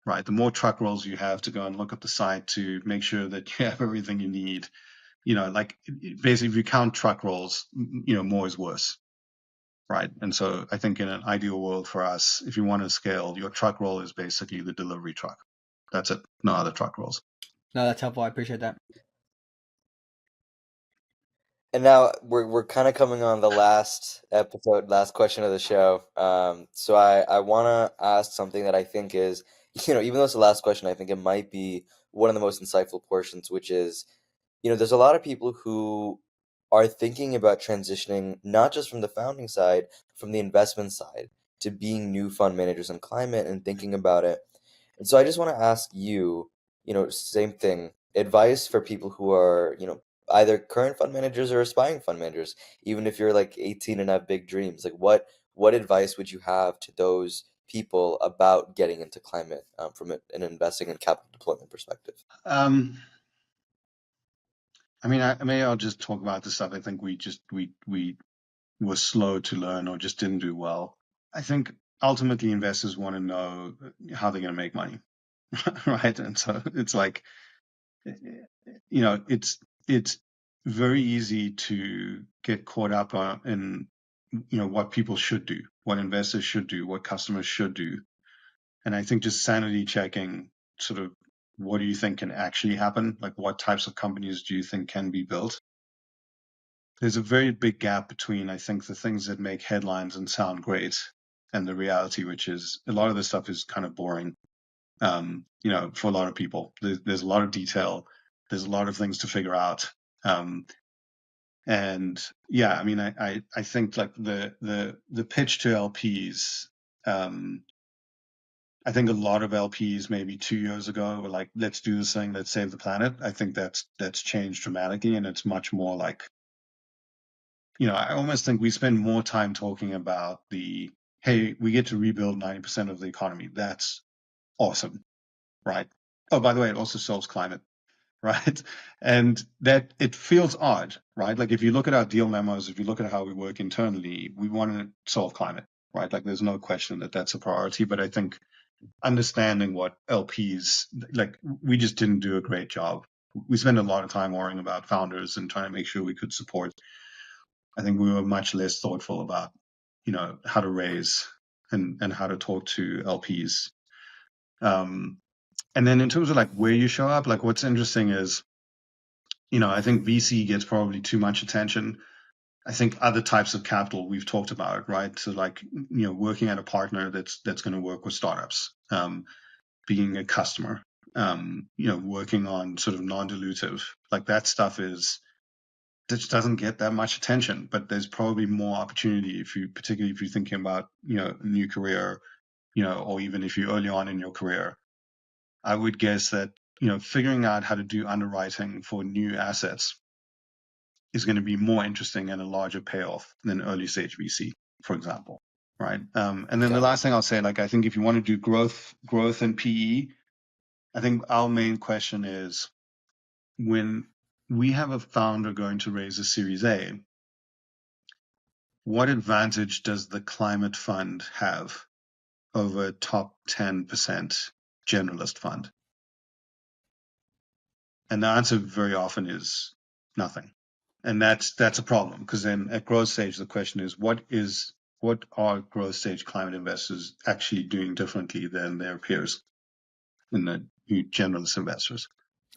right? The more truck rolls you have to go and look at the site to make sure that you have everything you need, like basically if you count truck rolls, more is worse, right? And so I think in an ideal world for us, if you want to scale, your truck roll is basically the delivery truck. That's it. No other truck rolls. No, that's helpful. I appreciate that. And now we're kind of coming on the last question of the show. So I want to ask something that I think is, even though it's the last question, I think it might be one of the most insightful portions, which is, there's a lot of people who are thinking about transitioning not just from the founding side, from the investment side to being new fund managers in climate and thinking about it. And so I just want to ask you, same thing, advice for people who are, either current fund managers or aspiring fund managers, even if you're like 18 and have big dreams. Like what advice would you have to those people about getting into climate from an investing and capital deployment perspective? I mean, I'll just talk about the stuff I think we were slow to learn or just didn't do well. I think ultimately investors want to know how they're going to make money, right? And so it's like, it's very easy to get caught up in, what people should do, what investors should do, what customers should do. And I think just sanity checking sort of what do you think can actually happen? Like what types of companies do you think can be built? There's a very big gap between, I think, the things that make headlines and sound great and the reality, which is a lot of this stuff is kind of boring, for a lot of people. There's a lot of detail. There's a lot of things to figure out. And yeah, I mean, I think like the pitch to LPs, I think a lot of LPs maybe 2 years ago were like, let's do this thing, let's save the planet. I think that's changed dramatically, and it's much more like, I almost think we spend more time talking about hey, we get to rebuild 90% of the economy. That's awesome, right? Oh, by the way, it also solves climate, right? And that it feels odd, right? Like if you look at our deal memos, if you look at how we work internally, we want to solve climate, right? Like there's no question that that's a priority, but I think understanding what LPs, like we just didn't do a great job. We spent a lot of time worrying about founders and trying to make sure we could support. I think we were much less thoughtful about, how to raise and how to talk to LPs. And then in terms of like where you show up, like what's interesting is, I think VC gets probably too much attention. I think other types of capital we've talked about, right? So like, working at a partner that's going to work with startups, being a customer, working on sort of non-dilutive, like that stuff just doesn't get that much attention, but there's probably more opportunity particularly if you're thinking about, a new career, or even if you're early on in your career. I would guess that, figuring out how to do underwriting for new assets is going to be more interesting and a larger payoff than early stage VC, for example, right? And then the last thing I'll say, like, I think if you want to do growth and PE, I think our main question is, when we have a founder going to raise a Series A, what advantage does the climate fund have over a top 10% generalist fund? And the answer very often is nothing. And that's a problem, because then at growth stage, the question is, what are growth stage climate investors actually doing differently than their peers in the generalist investors?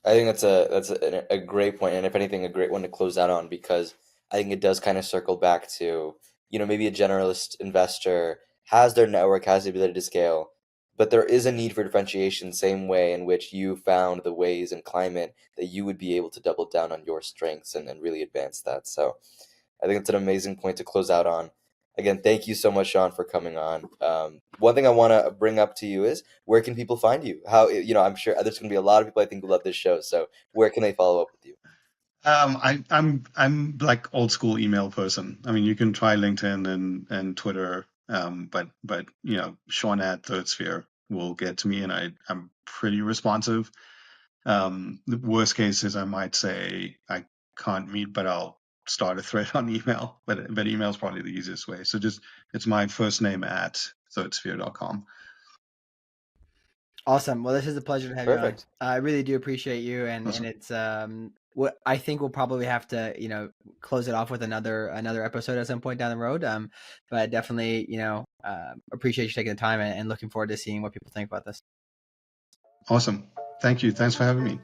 I think that's a great point, and if anything, a great one to close out on, because I think it does kind of circle back to, maybe a generalist investor has their network, has the ability to scale, but there is a need for differentiation, same way in which you found the ways in climate that you would be able to double down on your strengths and really advance that. So I think it's an amazing point to close out on. Again, thank you so much, Shaun, for coming on. One thing I want to bring up to you is, where can people find you? How, I'm sure there's going to be a lot of people I think who love this show. So where can they follow up with you? I'm like old school email person. I mean, you can try LinkedIn and Twitter, but Shaun at ThirdSphere will get to me, and I'm pretty responsive. The worst case is I might say I can't meet, but I'll start a thread on email. But email is probably the easiest way. So it's my first name at thirdsphere.com. Awesome. Well, this is a pleasure to have Perfect. you on. I really do appreciate you, and Awesome. and it's what I think we'll probably have to close it off with another episode at some point down the road. But definitely appreciate you taking the time, and looking forward to seeing what people think about this. Awesome. Thank you. Thanks for having me.